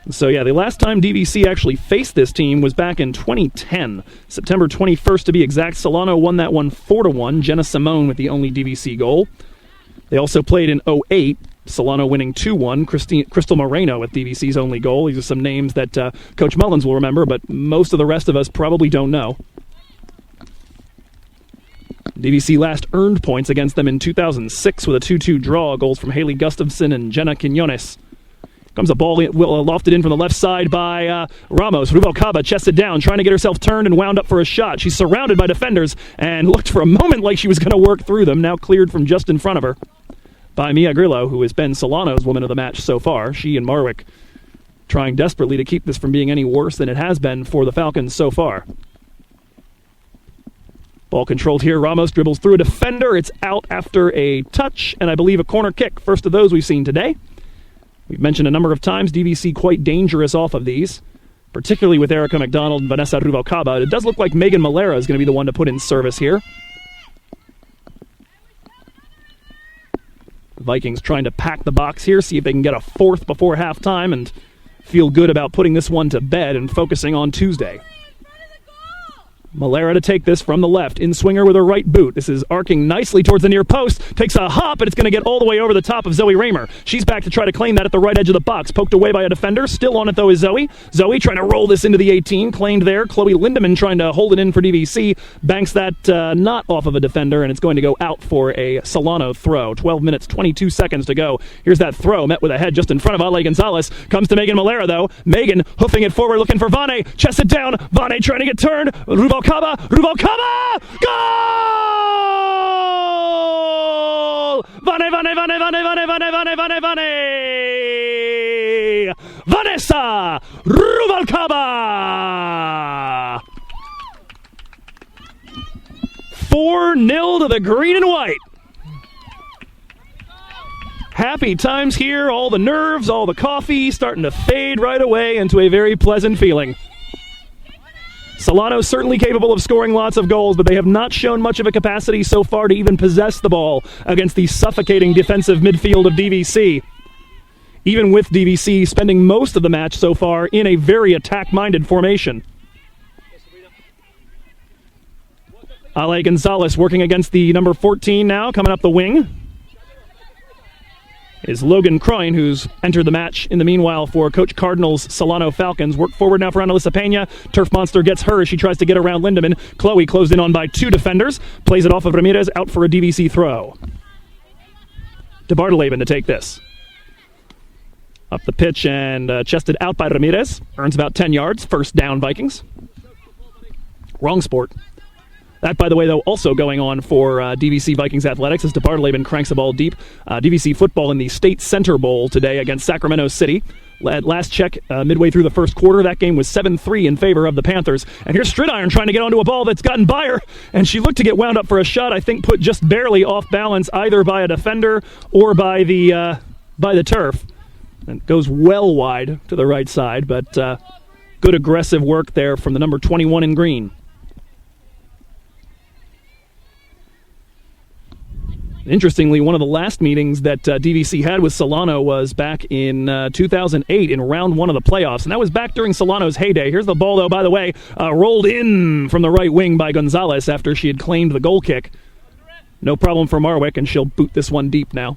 [SPEAKER 1] So yeah, the last time DVC actually faced this team was back in 2010. September 21st to be exact. Solano won that one 4-1. Jenna Simone with the only DVC goal. They also played in 2008. Solano winning 2-1. Crystal Moreno with DVC's only goal. These are some names that Coach Mullins will remember, but most of the rest of us probably don't know. DVC last earned points against them in 2006 with a 2-2 draw. Goals from Haley Gustafson and Jenna Quinones. Comes a ball lofted in from the left side by Ramos. Ruvalcaba chested down, trying to get herself turned and wound up for a shot. She's surrounded by defenders and looked for a moment like she was going to work through them. Now cleared from just in front of her by Mia Grillo, who has been Solano's woman of the match so far. She and Marwick trying desperately to keep this from being any worse than it has been for the Falcons so far. Ball controlled here. Ramos dribbles through a defender. It's out after a touch and I believe a corner kick. First of those we've seen today. We've mentioned a number of times DVC quite dangerous off of these, particularly with Erica MacDonald and Vanessa Ruvalcaba. It does look like Megan Malera is going to be the one to put in service here. The Vikings trying to pack the box here, see if they can get a fourth before halftime and feel good about putting this one to bed and focusing on Tuesday. Malera to take this from the left. In-swinger with her right boot. This is arcing nicely towards the near post. Takes a hop, and it's going to get all the way over the top of Zoe Raymer. She's back to try to claim that at the right edge of the box. Poked away by a defender. Still on it, though, is Zoe. Zoe trying to roll this into the 18. Claimed there. Chloe Lindemann trying to hold it in for DVC. Banks that not off of a defender, and it's going to go out for a Solano throw. 12 minutes, 22 seconds to go. Here's that throw. Met with a head just in front of Ale Gonzalez. Comes to Megan Malera, though. Megan hoofing it forward, looking for Vane. Chests it down. Vane trying to get turned. Ruvalcaba! Goal! Vane! Vanessa Ruvalcaba! 4-0 to the green and white. Happy times here. All the nerves, all the coffee starting to fade right away into a very pleasant feeling. Solano certainly capable of scoring lots of goals, but they have not shown much of a capacity so far to even possess the ball against the suffocating defensive midfield of DVC. Even with DVC spending most of the match so far in a very attack-minded formation. Ale Gonzalez working against the number 14 now, coming up the wing. Is Logan Croyne, who's entered the match in the meanwhile for Coach Cardinal's Solano Falcons. Work forward now for Annalisa Pena. Turf Monster gets her as she tries to get around Lindemann. Chloe closed in on by two defenders. Plays it off of Ramirez, out for a DVC throw. DeBartoleben to take this. Up the pitch and chested out by Ramirez. Earns about 10 yards. First down, Vikings. Wrong sport. That, by the way, though, also going on for DVC Vikings Athletics as DeBartoleben cranks the ball deep. DVC football in the State Center Bowl today against Sacramento City. At last check, midway through the first quarter, that game was 7-3 in favor of the Panthers. And here's Stridiron trying to get onto a ball that's gotten by her, and she looked to get wound up for a shot, I think put just barely off balance either by a defender or by the turf. And it goes well wide to the right side, but good aggressive work there from the number 21 in green. Interestingly, one of the last meetings that DVC had with Solano was back in 2008 in round one of the playoffs, and that was back during Solano's heyday. Here's the ball, though, by the way, rolled in from the right wing by Gonzalez after she had claimed the goal kick. No problem for Marwick, and she'll boot this one deep now.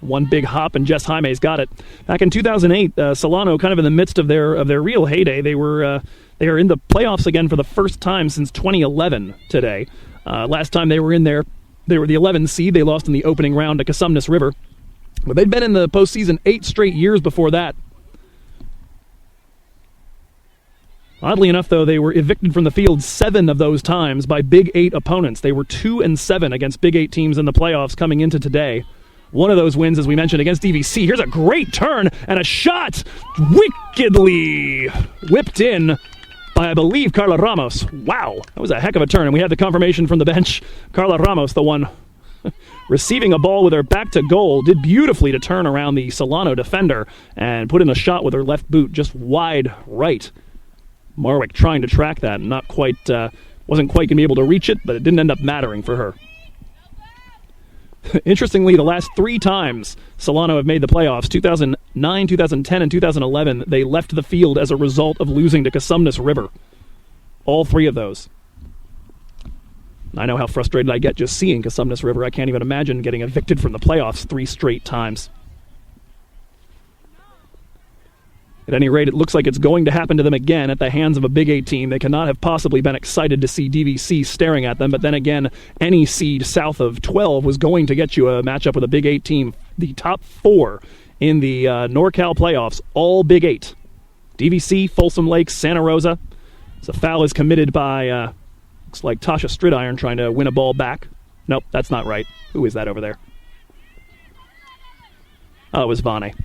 [SPEAKER 1] One big hop, and Jess Jaime's got it. Back in 2008, Solano, kind of in the midst of their real heyday, they are in the playoffs again for the first time since 2011 today. Last time they were in there, they were the 11 seed. They lost in the opening round to Cosumnes River. But they'd been in the postseason 8 straight years before that. Oddly enough, though, they were evicted from the field 7 of those times by Big 8 opponents. They were 2-7 against Big 8 teams in the playoffs coming into today. One of those wins, as we mentioned, against DVC. Here's a great turn and a shot wickedly whipped in by, I believe, Carla Ramos. Wow, that was a heck of a turn. And we had the confirmation from the bench. Carla Ramos, the one receiving a ball with her back to goal, did beautifully to turn around the Solano defender and put in a shot with her left boot just wide right. Marwick trying to track that, and not quite, wasn't quite going to be able to reach it, but it didn't end up mattering for her. Interestingly, the last 3 times Solano have made the playoffs, 2009, 2010, and 2011, they left the field as a result of losing to Casumnas River. All 3 of those. I know how frustrated I get just seeing Casumnas River. I can't even imagine getting evicted from the playoffs 3 straight times. At any rate, it looks like it's going to happen to them again at the hands of a Big 8 team. They cannot have possibly been excited to see DVC staring at them, but then again, any seed south of 12 was going to get you a matchup with a Big 8 team. The top 4 in the NorCal playoffs, all Big 8. DVC, Folsom Lake, Santa Rosa. So foul is committed by, looks like Tasha Stridiron trying to win a ball back. Nope, that's not right. Who is that over there? Oh, it was Vane.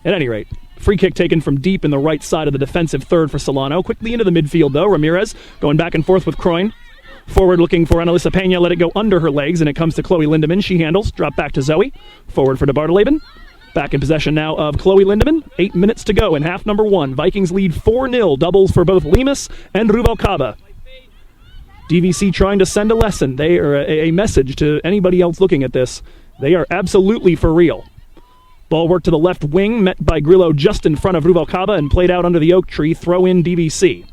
[SPEAKER 1] At any rate, free kick taken from deep in the right side of the defensive third for Solano. Quickly into the midfield, though. Ramirez going back and forth with Croyne. Forward looking for Annalisa Pena. Let it go under her legs, and it comes to Chloe Lindemann. She handles. Drop back to Zoe. Forward for DeBartoleben. Back in possession now of Chloe Lindemann. 8 minutes to go in half number 1. Vikings lead 4-0. Doubles for both Lemus and Ruvalcaba. DVC trying to send a lesson. They are a message to anybody else looking at this. They are absolutely for real. Ball worked to the left wing, met by Grillo just in front of Ruvalcaba and played out under the oak tree. Throw in DVC.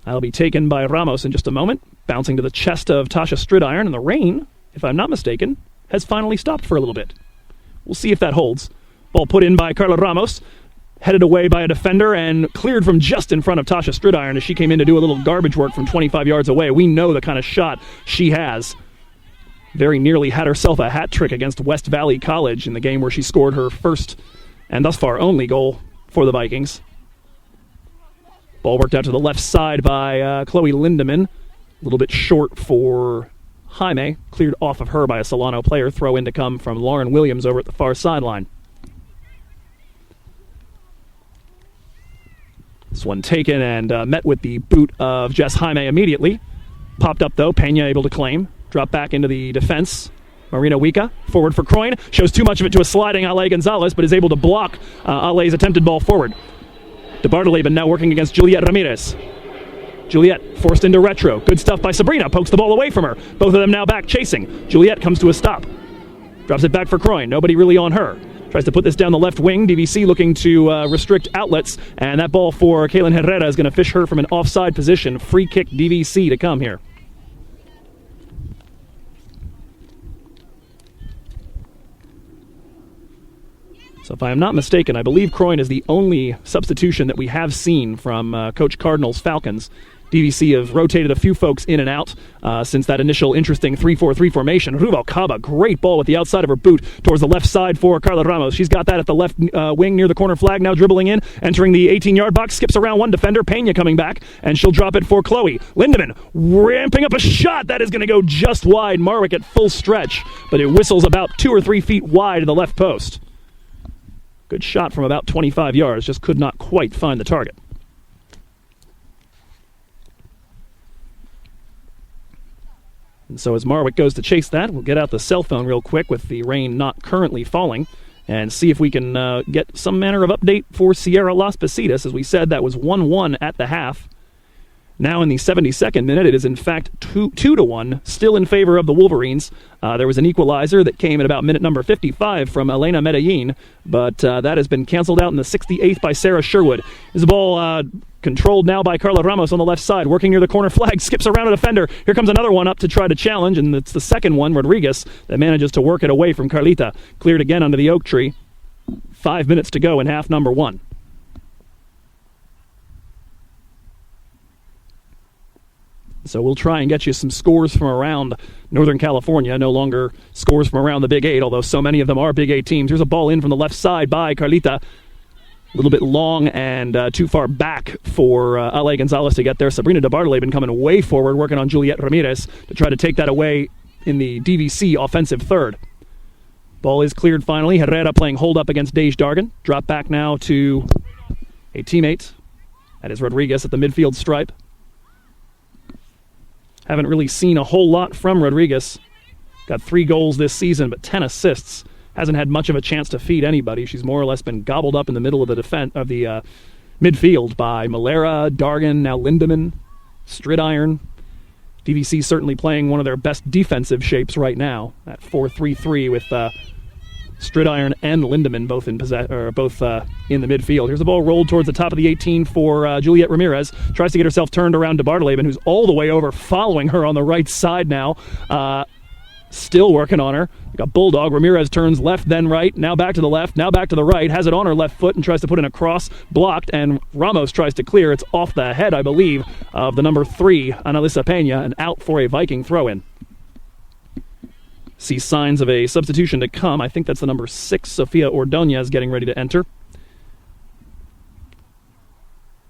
[SPEAKER 1] That'll be taken by Ramos in just a moment. Bouncing to the chest of Tasha Stridiron, and the rain, if I'm not mistaken, has finally stopped for a little bit. We'll see if that holds. Ball put in by Carla Ramos. Headed away by a defender and cleared from just in front of Tasha Stridiron as she came in to do a little garbage work from 25 yards away. We know the kind of shot she has. Very nearly had herself a hat trick against West Valley College in the game where she scored her first and thus far only goal for the Vikings. Ball worked out to the left side by Chloe Lindemann. A little bit short for Jaime. Cleared off of her by a Solano player. Throw in to come from Lauren Williams over at the far sideline. This one taken and met with the boot of Jess Jaime immediately. Popped up, though. Pena able to claim. Drop back into the defense. Marina Wika, forward for Croyne. Shows too much of it to a sliding Ale Gonzalez, but is able to block Ale's attempted ball forward. DeBartoleben now working against Juliet Ramirez. Juliet forced into retro. Good stuff by Sabrina. Pokes the ball away from her. Both of them now back chasing. Juliet comes to a stop. Drops it back for Croyne. Nobody really on her. Tries to put this down the left wing. DVC looking to restrict outlets. And that ball for Cailin Herrera is going to fish her from an offside position. Free kick DVC to come here. So if I am not mistaken, I believe Croyne is the only substitution that we have seen from Coach Cardinals Falcons. DVC have rotated a few folks in and out since that initial interesting 3-4-3 formation. Ruvalcaba, great ball with the outside of her boot towards the left side for Carla Ramos. She's got that at the left wing near the corner flag, now dribbling in, entering the 18-yard box, skips around one defender, Pena coming back, and she'll drop it for Chloe. Lindemann ramping up a shot that is going to go just wide. Marwick at full stretch, but it whistles about 2 or 3 feet wide of the left post. Good shot from about 25 yards, just could not quite find the target. And so as Marwick goes to chase that, we'll get out the cell phone real quick with the rain not currently falling and see if we can get some manner of update for Sierra Las Positas. As we said, that was 1-1 at the half. Now in the 72nd minute, it is in fact 2-1, still in favor of the Wolverines. There was an equalizer that came at about minute number 55 from Elena Medellin, but that has been canceled out in the 68th by Sarah Sherwood. There's a ball controlled now by Carla Ramos on the left side, working near the corner flag, skips around a defender. Here comes another one up to try to challenge, and it's the second one, Rodriguez, that manages to work it away from Carlita. Cleared again under the oak tree. 5 minutes to go in half number 1. So we'll try and get you some scores from around Northern California, no longer scores from around the Big 8, although so many of them are Big 8 teams. Here's a ball in from the left side by Carlita. A little bit long and too far back for Ale Gonzalez to get there. Sabrina DeBartoleben coming way forward, working on Juliet Ramirez to try to take that away in the DVC offensive third. Ball is cleared finally. Herrera playing hold up against Dej Dargan. Drop back now to a teammate. That is Rodriguez at the midfield stripe. Haven't really seen a whole lot from Rodriguez. Got 3 goals this season, but 10 assists. Hasn't had much of a chance to feed anybody. She's more or less been gobbled up in the middle of the midfield by Malera, Dargan, now Lindemann. Stridiron. DVC certainly playing one of their best defensive shapes right now at 4-3-3 with Stridiron and Lindemann both in in the midfield. Here's the ball rolled towards the top of the 18 for Juliet Ramirez. Tries to get herself turned around to Bartleben, who's all the way over, following her on the right side now. Still working on her. Like a bulldog. Ramirez turns left, then right. Now back to the left. Now back to the right. Has it on her left foot and tries to put in a cross. Blocked, and Ramos tries to clear. It's off the head, I believe, of the number 3, Analisa Peña, and out for a Viking throw-in. See signs of a substitution to come. I think that's the number 6, Sofia Ordonez, getting ready to enter.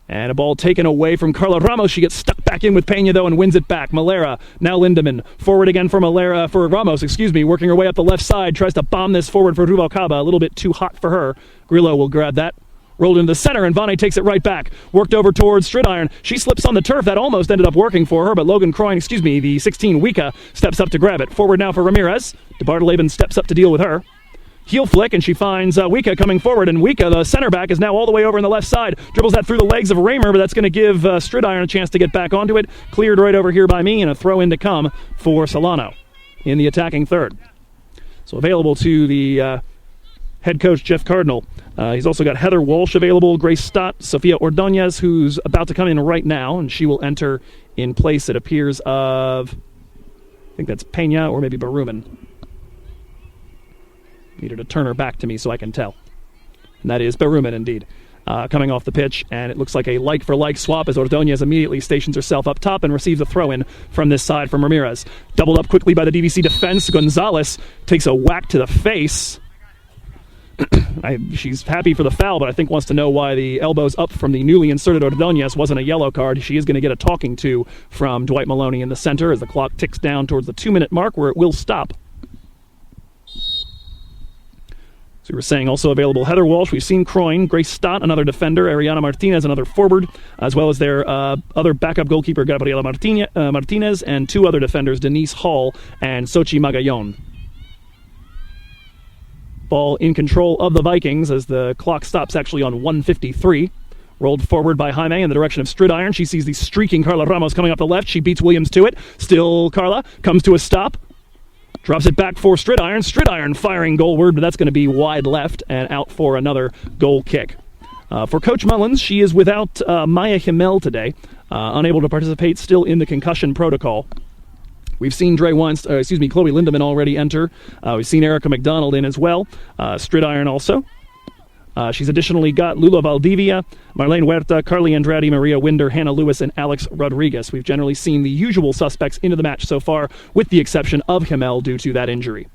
[SPEAKER 1] And a ball taken away from Carla Ramos. She gets stuck back in with Peña, though, and wins it back. Malera, now Lindemann. Forward again for Ramos, working her way up the left side. Tries to bomb this forward for Ruvalcaba. A little bit too hot for her. Grillo will grab that. Rolled into the center, and Vane takes it right back. Worked over towards Stridiron. She slips on the turf. That almost ended up working for her, but Logan Croyne, the 16 Wika, steps up to grab it. Forward now for Ramirez. DeBartoleben steps up to deal with her. Heel flick, and she finds Wika coming forward, and Wika, the center back, is now all the way over on the left side. Dribbles that through the legs of Raymer, but that's going to give Stridiron a chance to get back onto it. Cleared right over here by me, and a throw-in to come for Solano in the attacking third. So available to the head coach, Jeff Cardinal. He's also got Heather Walsh available, Grace Stott, Sofia Ordonez, who's about to come in right now, and she will enter in place, it appears, of, I think that's Peña or maybe Baruman. Need her to turn her back to me so I can tell. And that is Baruman, indeed, coming off the pitch. And it looks like a like-for-like swap as Ordonez immediately stations herself up top and receives a throw-in from this side from Ramirez. Doubled up quickly by the DVC defense. Gonzalez takes a whack to the face. She's happy for the foul, but I think wants to know why the elbows up from the newly inserted Ordonez wasn't a yellow card. She is going to get a talking to from Dwight Maloney in the center as the clock ticks down towards the 2-minute mark where it will stop. We were saying also available Heather Walsh. We've seen Croyne, Grace Stott, another defender, Ariana Martinez, another forward, as well as their other backup goalkeeper, Gabriela Martinez, and 2 other defenders, Denise Hall and Sochi Magallon. Ball in control of the Vikings as the clock stops actually on 1:53. Rolled forward by Jaime in the direction of Stridiron. She sees the streaking Carla Ramos coming up the left. She beats Williams to it. Still Carla comes to a stop. Drops it back for Stridiron. Stridiron firing goalward, but that's going to be wide left and out for another goal kick. For Coach Mullins, she is without Maya Himmel today, unable to participate, still in the concussion protocol. We've seen Chloe Lindemann already enter. We've seen Erica MacDonald in as well. Stridiron also. She's additionally got Lula Valdivia, Marlene Huerta, Carly Andrade, Maria Winder, Hannah Lewis, and Alex Rodriguez. We've generally seen the usual suspects into the match so far, with the exception of Himmel due to that injury.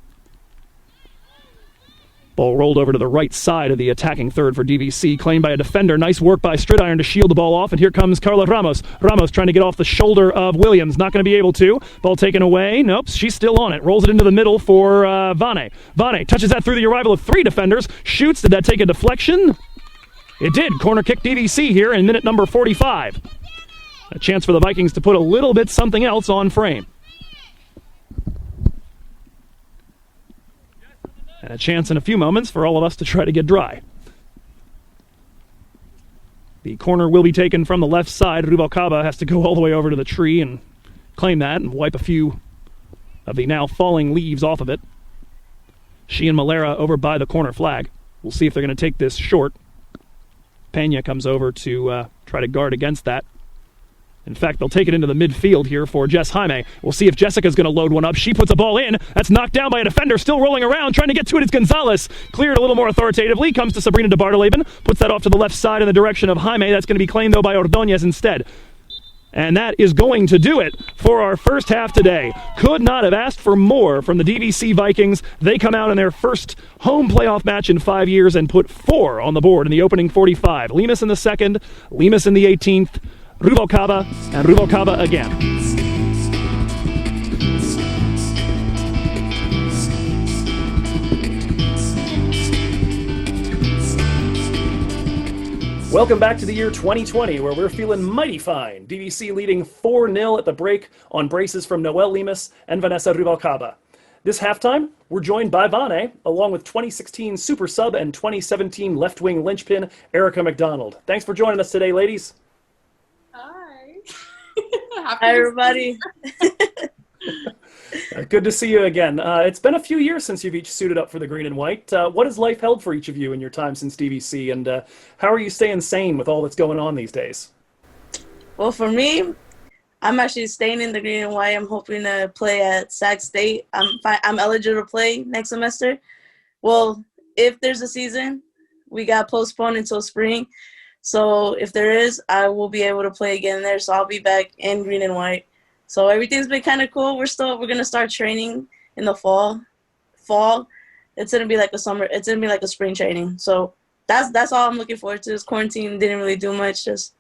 [SPEAKER 1] Ball rolled over to the right side of the attacking third for DVC, claimed by a defender. Nice work by Stridiron to shield the ball off, and here comes Carla Ramos. Ramos trying to get off the shoulder of Williams. Not going to be able to. Ball taken away. Nope, she's still on it. Rolls it into the middle for Vane. Vane touches that through the arrival of 3 defenders. Shoots. Did that take a deflection? It did. Corner kick DVC here in minute number 45. A chance for the Vikings to put a little bit something else on frame. And a chance in a few moments for all of us to try to get dry. The corner will be taken from the left side. Ruvalcaba has to go all the way over to the tree and claim that and wipe a few of the now falling leaves off of it. She and Malera over by the corner flag. We'll see if they're going to take this short. Peña comes over to try to guard against that. In fact, they'll take it into the midfield here for Jess Jaime. We'll see if Jessica's going to load one up. She puts a ball in. That's knocked down by a defender, still rolling around, trying to get to it. It's Gonzalez. Cleared a little more authoritatively. Comes to Sabrina DeBartoleben. Puts that off to the left side in the direction of Jaime. That's going to be claimed, though, by Ordonez instead. And that is going to do it for our first half today. Could not have asked for more from the DVC Vikings. They come out in their first home playoff match in 5 years and put 4 on the board in the opening 45. Lemus in the second, Lemus in the 18th, Ruvalcaba, and Ruvalcaba again. Welcome back to the year 2020, where we're feeling mighty fine. DVC leading 4-0 at the break on braces from Noelle Lemus and Vanessa Ruvalcaba. This halftime, we're joined by Vane, along with 2016 Super Sub and 2017 left-wing linchpin Erica MacDonald. Thanks for joining us today, ladies.
[SPEAKER 3] Hi. Happy
[SPEAKER 4] Hi,
[SPEAKER 3] to
[SPEAKER 4] everybody.
[SPEAKER 1] Good to see you again. It's been a few years since you've each suited up for the green and white. What has life held for each of you in your time since DVC, and how are you staying sane with all that's going on these days?
[SPEAKER 4] Well, for me, I'm actually staying in the green and white. I'm hoping to play at Sac State. I'm eligible to play next semester. Well, if there's a season, we got postponed until spring. So if there is, I will be able to play again there. So I'll be back in green and white. So everything's been kind of cool. We're gonna start training in the fall. It's gonna be like a summer. It's gonna be like a spring training. So that's all I'm looking forward to. This quarantine didn't really do much. Just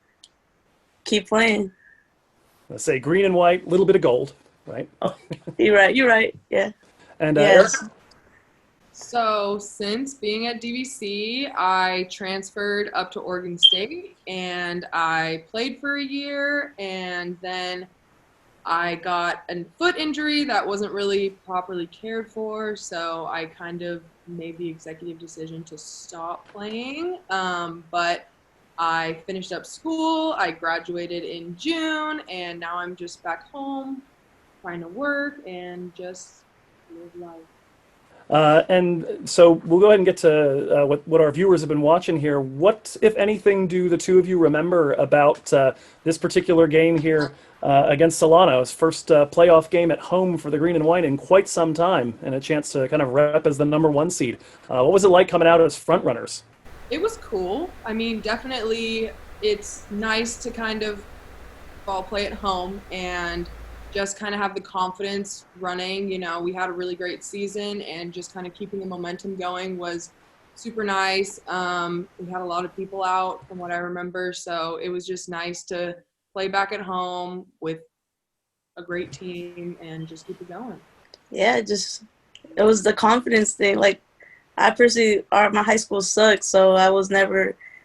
[SPEAKER 4] keep playing.
[SPEAKER 1] Let's say green and white, a little bit of gold, right?
[SPEAKER 4] Oh, you're right. Yeah.
[SPEAKER 1] And
[SPEAKER 4] Yes.
[SPEAKER 1] Eric?
[SPEAKER 3] So since being at DVC, I transferred up to Oregon State and I played for a year, and then I got a foot injury that wasn't really properly cared for, so I kind of made the executive decision to stop playing. But I finished up school, I graduated in June, and now I'm just back home trying to work and just live life.
[SPEAKER 1] And so we'll go ahead and get to what our viewers have been watching here. What, if anything, do the two of you remember about this particular game here against Solano's first playoff game at home for the green and white in quite some time, and a chance to kind of rep as the #1 seed? What was it like coming out as front runners?
[SPEAKER 3] It was cool. I mean, definitely it's nice to kind of all play at home and just kind of have the confidence running. You know, we had a really great season, and just kind of keeping the momentum going was super nice. We had a lot of people out from what I remember, so it was just nice to play back at home with a great team and just keep it going.
[SPEAKER 4] Yeah, it was the confidence thing. Like, I personally, my high school sucked, so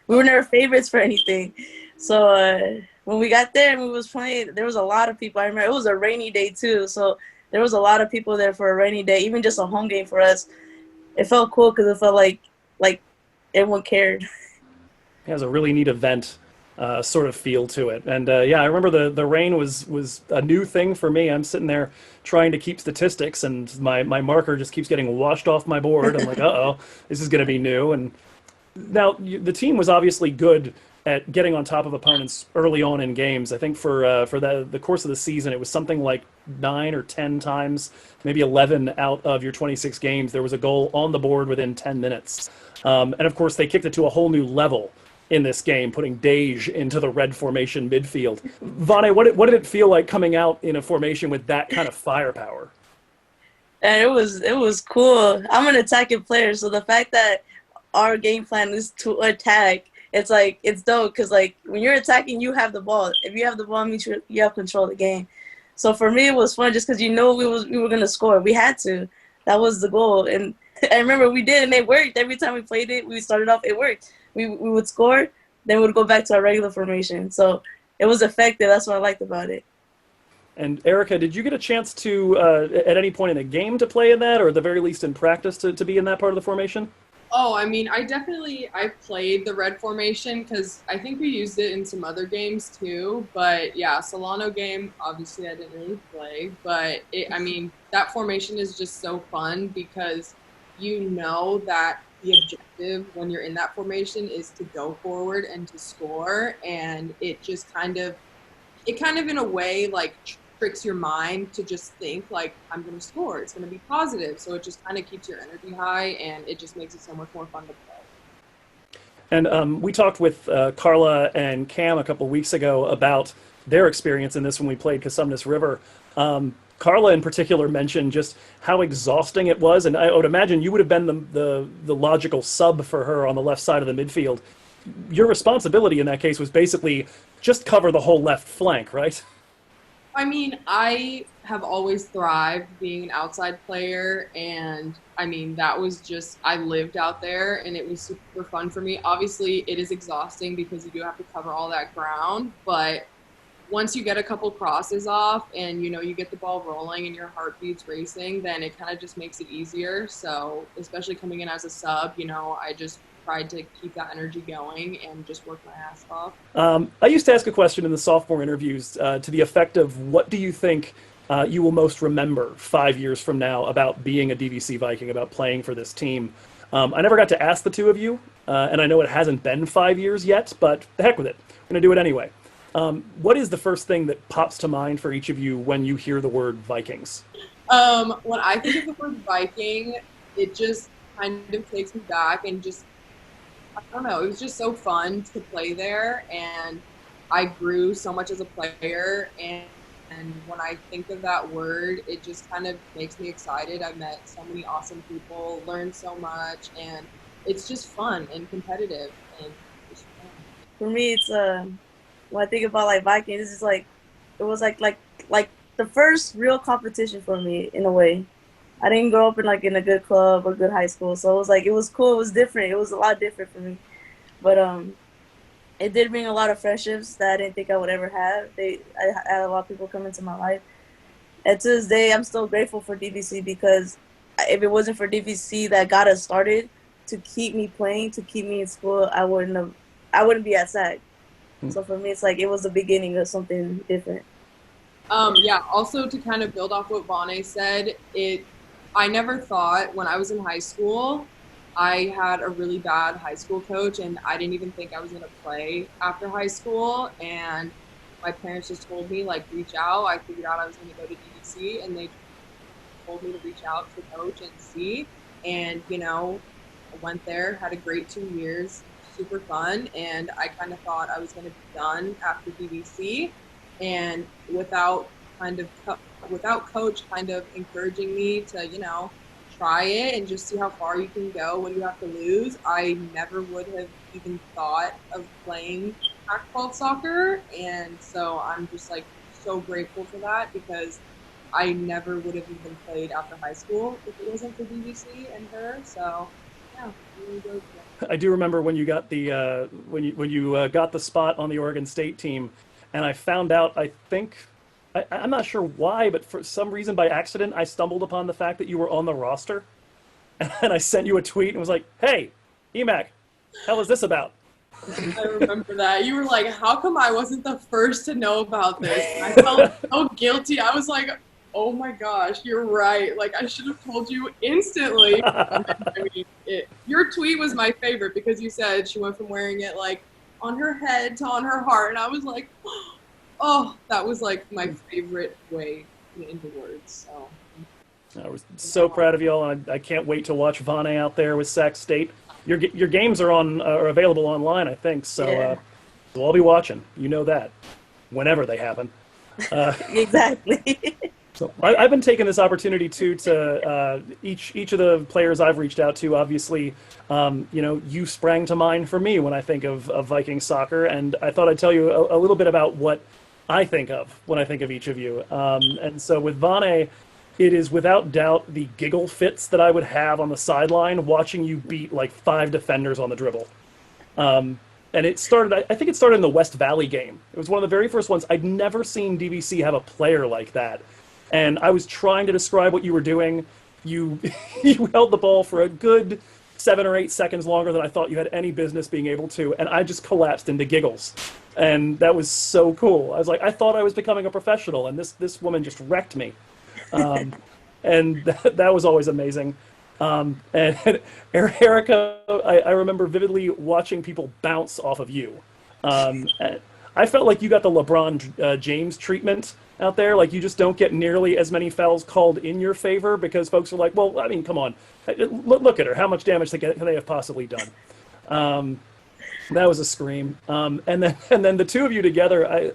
[SPEAKER 4] we were never favorites for anything. So when we got there and we was playing, there was a lot of people. I remember it was a rainy day too, so there was a lot of people there for a rainy day, even just a home game for us. It felt cool because it felt like everyone cared.
[SPEAKER 1] It has a really neat event sort of feel to it. And yeah, I remember the rain was a new thing for me. I'm sitting there trying to keep statistics, and my marker just keeps getting washed off my board. I'm like, uh-oh, this is going to be new. And now the team was obviously good at getting on top of opponents early on in games. I think for the course of the season, it was something like 9 or 10 times, maybe 11 out of your 26 games, there was a goal on the board within 10 minutes. And of course, they kicked it to a whole new level in this game, putting Dage into the red formation midfield. Vane, what did it feel like coming out in a formation with that kind of firepower?
[SPEAKER 4] And it was cool. I'm an attacking player, so the fact that our game plan is to attack, it's dope because, like, when you're attacking, you have the ball. If you have the ball, it means you have control of the game. So for me, it was fun just because we were going to score. We had to. That was the goal. And I remember we did, and it worked. Every time we played it, we started off, it worked. We would score, then we would go back to our regular formation. So it was effective. That's what I liked about it.
[SPEAKER 1] And Erica, did you get a chance to, at any point in a game, to play in that, or at the very least in practice to be in that part of the formation?
[SPEAKER 3] Oh, I mean, I played the red formation because I think we used it in some other games too. But yeah, Solano game, obviously I didn't really play. But that formation is just so fun because you know that the objective when you're in that formation is to go forward and to score. And it just kind of in a way like tricks your mind to just think like, I'm going to score. It's going to be positive. So it just kind of keeps your energy high, and it just makes it so much more fun to play.
[SPEAKER 1] And we talked with Carla and Cam a couple weeks ago about their experience in this when we played Cosumnes River. Carla in particular mentioned just how exhausting it was, and I would imagine you would have been the logical sub for her on the left side of the midfield. Your responsibility in that case was basically just cover the whole left flank, right?
[SPEAKER 3] I mean, I have always thrived being an outside player, and I mean, that was just, I lived out there, and it was super fun for me. Obviously, it is exhausting because you do have to cover all that ground, but once you get a couple crosses off and, you know, you get the ball rolling and your heartbeat's racing, then it kind of just makes it easier. So, especially coming in as a sub, you know, I just tried to keep that energy going and just work my ass off.
[SPEAKER 1] I used to ask a question in the sophomore interviews to the effect of, what do you think you will most remember 5 years from now about being a DVC Viking, about playing for this team? I never got to ask the two of you, and I know it hasn't been 5 years yet, but the heck with it. I'm going to do it anyway. What is the first thing that pops to mind for each of you when you hear the word Vikings?
[SPEAKER 3] When I think of the word Viking, it just kind of takes me back and just, I don't know, it was just so fun to play there, and I grew so much as a player, and when I think of that word, it just kind of makes me excited. I met so many awesome people, learned so much, and it's just fun and competitive, and just fun.
[SPEAKER 4] For me, it's when I think about like Vikings, it's like it was like the first real competition for me in a way. I didn't grow up in a good club or good high school, so it was cool. It was different. It was a lot different for me, but it did bring a lot of friendships that I didn't think I would ever have. I had a lot of people come into my life, and to this day, I'm still grateful for DVC, because if it wasn't for DVC that got us started to keep me playing, to keep me in school, I wouldn't be at SAC. So for me, it's like it was the beginning of something different.
[SPEAKER 3] Yeah, also to kind of build off what Vane said, I never thought when I was in high school, I had a really bad high school coach, and I didn't even think I was going to play after high school, and my parents just told me, like, reach out. I figured out I was going to go to DVC, and they told me to reach out to the coach and see, and, you know, I went there, had a great 2 years, super fun, and I kind of thought I was going to be done after DVC, and without coach kind of encouraging me to, you know, try it and just see how far you can go, what do you have to lose, I never would have even thought of playing Pac-12 soccer, and so I'm just like so grateful for that, because I never would have even played after high school if it wasn't for DVC and her. So yeah, I'm really grateful.
[SPEAKER 1] I do remember when you got the when you got the spot on the Oregon State team, and I found out, I'm not sure why, but for some reason by accident I stumbled upon the fact that you were on the roster, and I sent you a tweet and was like, "Hey, EMAC, hell is this about?"
[SPEAKER 3] I remember that. You were like, "How come I wasn't the first to know about this?" And I felt so guilty. I was like, "Oh my gosh, you're right. Like, I should have told you instantly." I mean, your tweet was my favorite, because you said she went from wearing it like on her head to on her heart, and I was like, oh, that was like my favorite way to put into words. So
[SPEAKER 1] I was so proud of y'all, and I can't wait to watch Vane out there with Sac State. Your games are available online, I think, so
[SPEAKER 4] Yeah.
[SPEAKER 1] we'll all be watching. You know that, whenever they happen.
[SPEAKER 4] Exactly.
[SPEAKER 1] So I've been taking this opportunity too to each of the players I've reached out to. Obviously, you know, you sprang to mind for me when I think of Viking soccer, and I thought I'd tell you a little bit about what I think of when I think of each of you. And so with Vane, it is without doubt the giggle fits that I would have on the sideline watching you beat like 5 defenders on the dribble. And it started, I think it started in the West Valley game. It was one of the very first ones. I'd never seen DVC have a player like that. And I was trying to describe what you were doing. You held the ball for a good 7 or 8 seconds longer than I thought you had any business being able to, and I just collapsed into giggles. And that was so cool. I was like, I thought I was becoming a professional, and this woman just wrecked me. And that was always amazing. And Erica, I remember vividly watching people bounce off of you. And I felt like you got the LeBron James treatment out there. Like, you just don't get nearly as many fouls called in your favor because folks are like, well, I mean, come on. Look at her. How much damage can they have possibly done? That was a scream. And then the two of you together,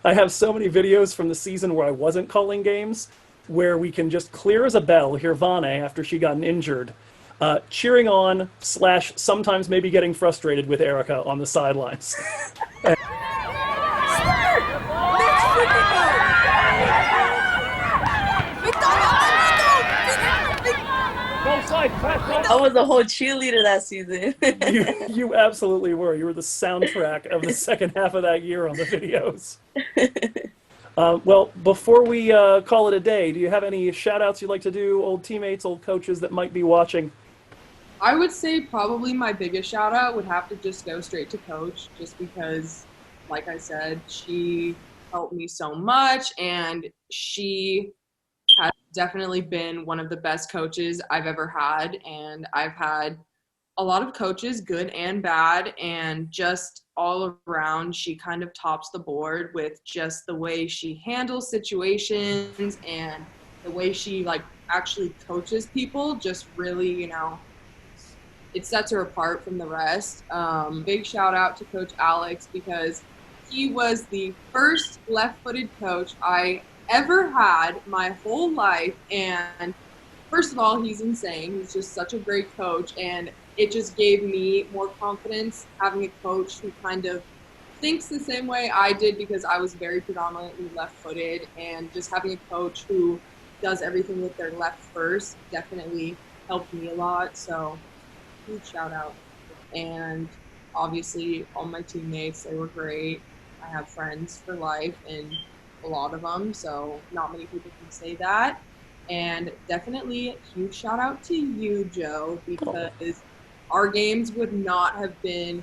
[SPEAKER 1] I have so many videos from the season where I wasn't calling games, where we can just clear as a bell hear Vane after she gotten injured, cheering on / sometimes maybe getting frustrated with Erica on the sidelines.
[SPEAKER 4] I was the whole cheerleader that season.
[SPEAKER 1] You absolutely were. You were the soundtrack of the second half of that year on the videos. Well, before we call it a day, do you have any shout-outs you'd like to do, old teammates, old coaches that might be watching?
[SPEAKER 3] I would say probably my biggest shout out would have to just go straight to Coach, just because, like I said, she helped me so much, and she has definitely been one of the best coaches I've ever had. And I've had a lot of coaches, good and bad, and just all around, she kind of tops the board with just the way she handles situations and the way she actually coaches people. Just really, it sets her apart from the rest. Big shout out to Coach Alex, because he was the first left-footed coach I ever had my whole life. And first of all, he's insane. He's just such a great coach, and it just gave me more confidence having a coach who kind of thinks the same way I did, because I was very predominantly left-footed, and just having a coach who does everything with their left first definitely helped me a lot. So huge shout out. And obviously all my teammates, they were great. I have friends for life, and a lot of them, so not many people can say that. And definitely a huge shout out to you, Joe, because our games would not have been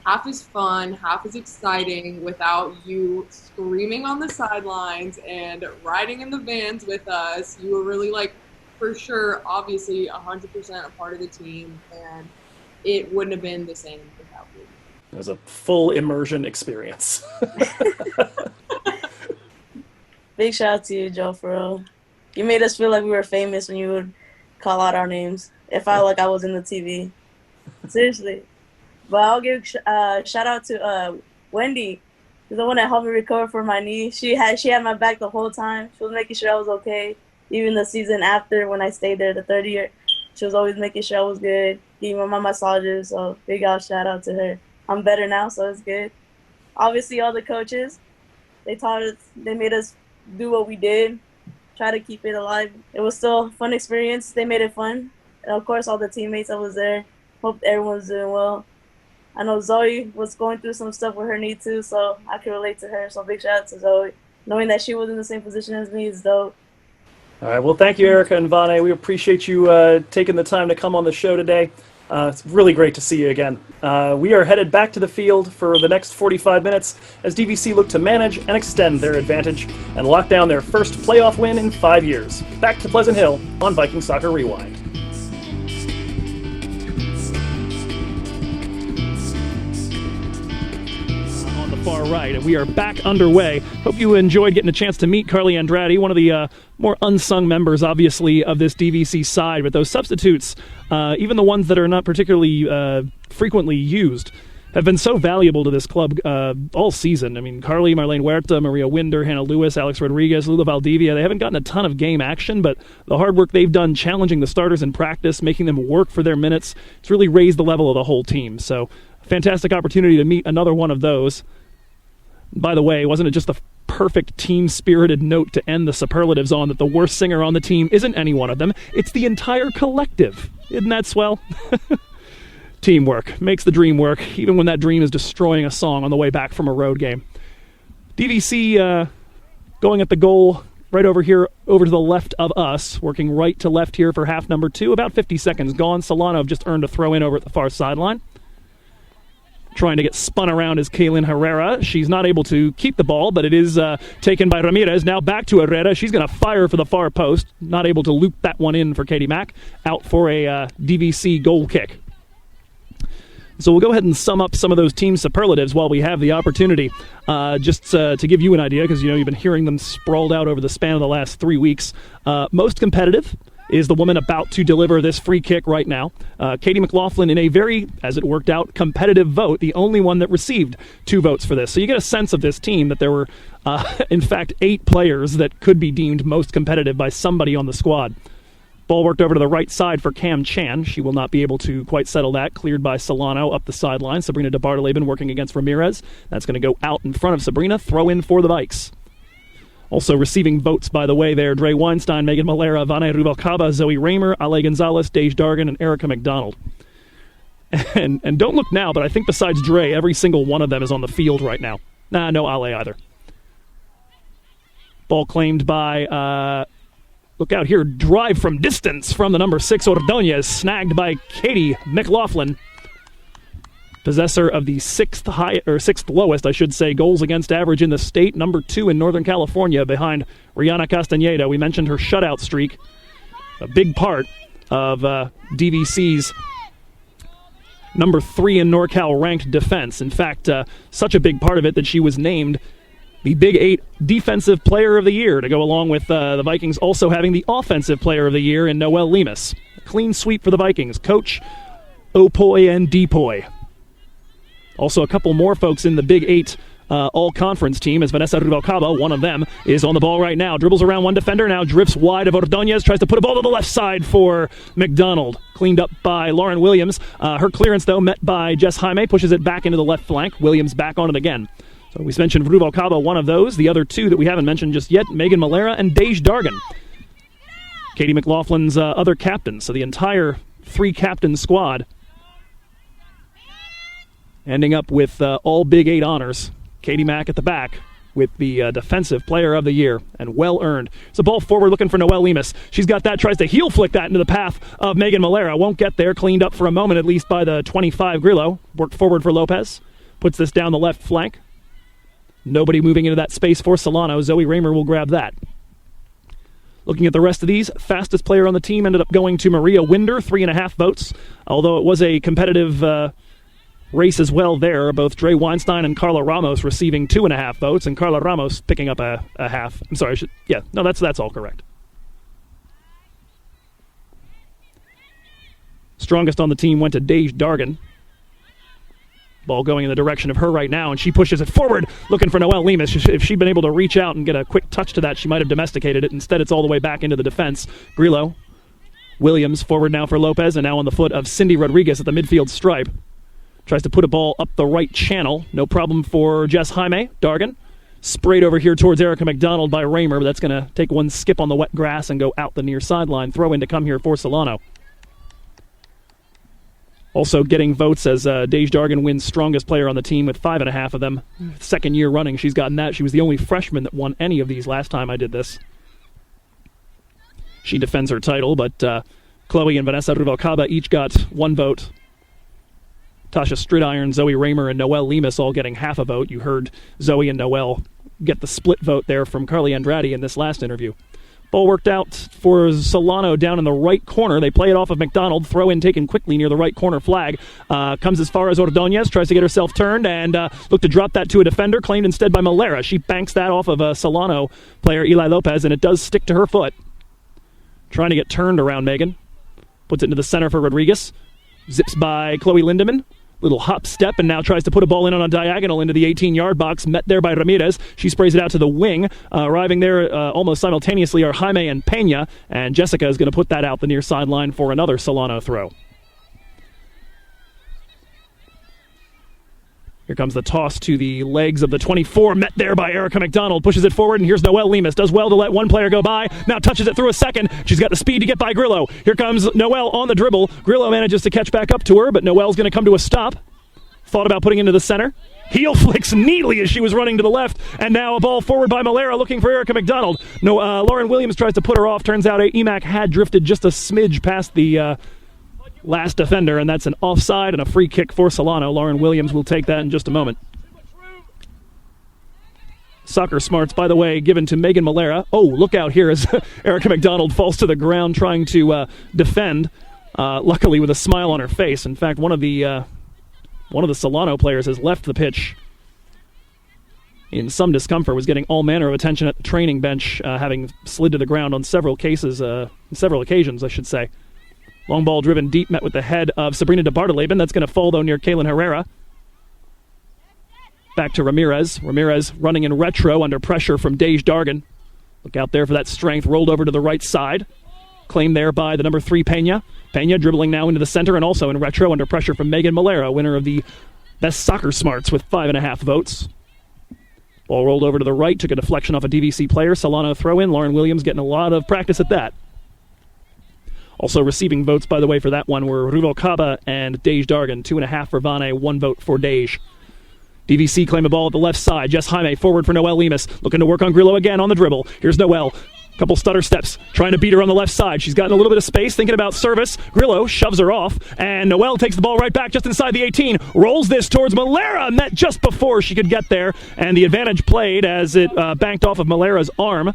[SPEAKER 3] half as fun, half as exciting without you screaming on the sidelines and riding in the vans with us. You were really, for sure, obviously 100% a part of the team, and it wouldn't have been the same without you.
[SPEAKER 1] It was a full immersion experience.
[SPEAKER 4] Big shout out to you, Joe, for real. You made us feel like we were famous when you would call out our names. It felt like I was in the TV. Seriously. But I'll give shout out to Wendy. She's the one that helped me recover from my knee. She had my back the whole time. She was making sure I was okay. Even the season after, when I stayed there, the third year, she was always making sure I was good, giving me my massages. So big shout out to her. I'm better now, so it's good. Obviously, all the coaches, they taught us, they made us do what we did, try to keep it alive. It was still a fun experience. They made it fun. And of course, all the teammates that was there. Hope everyone's doing well. I know Zoe was going through some stuff with her knee too, so I can relate to her. So big shout out to Zoe. Knowing that she was in the same position as me is dope.
[SPEAKER 1] All right, well, thank you, Erica and Vane. We appreciate you taking the time to come on the show today. It's really great to see you again. We are headed back to the field for the next 45 minutes as DVC look to manage and extend their advantage and lock down their first playoff win in 5 years. Back to Pleasant Hill on Viking Soccer Rewind. Far right, and we are back underway. Hope you enjoyed getting a chance to meet Carly Andrade, one of the more unsung members, obviously, of this DVC side. But those substitutes, even the ones that are not particularly frequently used, have been so valuable to this club all season. I mean, Carly, Marlene Huerta, Maria Winder, Hannah Lewis, Alex Rodriguez, Lula Valdivia, they haven't gotten a ton of game action, but the hard work they've done challenging the starters in practice, making them work for their minutes, it's really raised the level of the whole team. So, fantastic opportunity to meet another one of those. By the way, wasn't it just the perfect team-spirited note to end the superlatives on that the worst singer on the team isn't any one of them, it's the entire collective. Isn't that swell? Teamwork makes the dream work, even when that dream is destroying a song on the way back from a road game. DVC going at the goal right over here, over to the left of us, working right to left here for half number 2. About 50 seconds gone. Solano have just earned a throw-in over at the far sideline. Trying to get spun around is Cailin Herrera. She's not able to keep the ball, but it is taken by Ramirez. Now back to Herrera. She's going to fire for the far post. Not able to loop that one in for Katie Mack. Out for a DVC goal kick. So we'll go ahead and sum up some of those team superlatives while we have the opportunity. Just to give you an idea, because you've been hearing them sprawled out over the span of the last 3 weeks. Most competitive is the woman about to deliver this free kick right now. Katie McLaughlin, in a very, as it worked out, competitive vote, the only one that received 2 votes for this. So you get a sense of this team that there were, in fact, 8 players that could be deemed most competitive by somebody on the squad. Ball worked over to the right side for Cam Chan. She will not be able to quite settle that. Cleared by Solano up the sideline. Sabrina DeBartoleben working against Ramirez. That's going to go out in front of Sabrina. Throw in for the Vikes. Also receiving votes, by the way, there, Dre Weinstein, Megan Malera, Vane Ruvalcaba, Zoe Raymer, Ale Gonzalez, Dej Dargan, and Erica MacDonald. And don't look now, but I think besides Dre, every single one of them is on the field right now. No Ale either. Ball claimed by Look out here, drive from distance from the number 6 Ordonez, snagged by Katie McLaughlin. Possessor of the sixth lowest, I should say, goals against average in the state, number 2 in Northern California behind Rihanna Castañeda. We mentioned her shutout streak, a big part of DVC's number 3 in NorCal ranked defense. In fact, such a big part of it that she was named the Big 8 Defensive Player of the Year, to go along with the Vikings also having the Offensive Player of the Year in Noelle Lemus. A clean sweep for the Vikings. Coach Opoy and Depoy. Also a couple more folks in the Big 8 all-conference team as Vanessa Ruvalcaba, one of them, is on the ball right now. Dribbles around one defender, now drifts wide of Ordonez, tries to put a ball to the left side for MacDonald. Cleaned up by Lauren Williams. Her clearance, though, met by Jess Jaime, pushes it back into the left flank. Williams back on it again. So we mentioned Ruvalcaba, one of those. The other two that we haven't mentioned just yet, Megan Malera and Dej Dargan. Katie McLaughlin's other captains, so the entire 3-captain squad ending up with all Big 8 honors. Katie Mack at the back with the Defensive Player of the Year, and well-earned. It's a ball forward looking for Noelle Lemus. She's got that, tries to heel flick that into the path of Megan Malera. Won't get there, cleaned up for a moment at least by the 25 Grillo. Worked forward for Lopez. Puts this down the left flank. Nobody moving into that space for Solano. Zoe Raymer will grab that. Looking at the rest of these, fastest player on the team ended up going to Maria Winder, 3.5 votes. Although it was a competitive race as well there, both Dre Weinstein and Carla Ramos receiving 2.5 votes, and Carla Ramos picking up a half. I'm sorry, that's all correct. Strongest on the team went to Dej Dargan. Ball going in the direction of her right now, and she pushes it forward, looking for Noelle Lemus. If she'd been able to reach out and get a quick touch to that, she might have domesticated it. Instead, it's all the way back into the defense. Grillo. Williams forward now for Lopez, and now on the foot of Cindy Rodriguez at the midfield stripe. Tries to put a ball up the right channel. No problem for Jess Jaime. Dargan. Sprayed over here towards Erica MacDonald by Raymer, but that's going to take one skip on the wet grass and go out the near sideline. Throw in to come here for Solano. Also getting votes as Dej Dargan wins strongest player on the team with 5.5 of them. Second year running, she's gotten that. She was the only freshman that won any of these last time I did this. She defends her title, but Chloe and Vanessa Ruvalcaba each got 1 vote. Tasha Stridiron, Zoe Raymer, and Noelle Lemus all getting half a vote. You heard Zoe and Noelle get the split vote there from Carly Andrade in this last interview. Ball worked out for Solano down in the right corner. They play it off of MacDonald. Throw in taken quickly near the right corner flag. Comes as far as Ordonez. Tries to get herself turned and look to drop that to a defender. Claimed instead by Malera. She banks that off of a Solano player, Eli Lopez, and it does stick to her foot. Trying to get turned around Megan. Puts it into the center for Rodriguez. Zips by Chloe Lindemann. Little hop step, and now tries to put a ball in on a diagonal into the 18-yard box. Met there by Ramirez. She sprays it out to the wing. Arriving there almost simultaneously are Jaime and Pena, and Jessica is going to put that out the near sideline for another Solano throw. Here comes the toss to the legs of the 24. Met there by Erica MacDonald. Pushes it forward, and here's Noelle Lemus. Does well to let one player go by. Now touches it through a second. She's got the speed to get by Grillo. Here comes Noelle on the dribble. Grillo manages to catch back up to her, but Noelle's going to come to a stop. Thought about putting into the center. Heel flicks neatly as she was running to the left, and now a ball forward by Malera looking for Erica MacDonald. Lauren Williams tries to put her off. Turns out Emac had drifted just a smidge past the last defender, and that's an offside and a free kick for Solano. Lauren Williams will take that in just a moment. Soccer smarts, by the way, given to Megan Malera. Oh, look out here as Erica MacDonald falls to the ground trying to defend, luckily with a smile on her face. In fact, one of the Solano players has left the pitch in some discomfort, was getting all manner of attention at the training bench, having slid to the ground on several occasions, I should say. Long ball driven deep, met with the head of Sabrina de Barteleben. That's going to fall, though, near Cailin Herrera. Back to Ramirez. Ramirez running in retro under pressure from Dej Dargan. Look out there for that strength. Rolled over to the right side. Claimed there by the number 3, Pena. Pena dribbling now into the center and also in retro under pressure from Megan Malera, winner of the Best Soccer Smarts with 5.5 votes. Ball rolled over to the right, took a deflection off a DVC player. Solano throw in. Lauren Williams getting a lot of practice at that. Also receiving votes, by the way, for that one were Ruvalcaba and Dej Dargan. 2.5 for Vane, 1 vote for Dej. DVC claim a ball at the left side. Jess Jaime forward for Noelle Lemus. Looking to work on Grillo again on the dribble. Here's Noelle. Couple stutter steps, trying to beat her on the left side. She's gotten a little bit of space, thinking about service. Grillo shoves her off, and Noelle takes the ball right back just inside the 18. Rolls this towards Malera, met just before she could get there, and the advantage played as it banked off of Malera's arm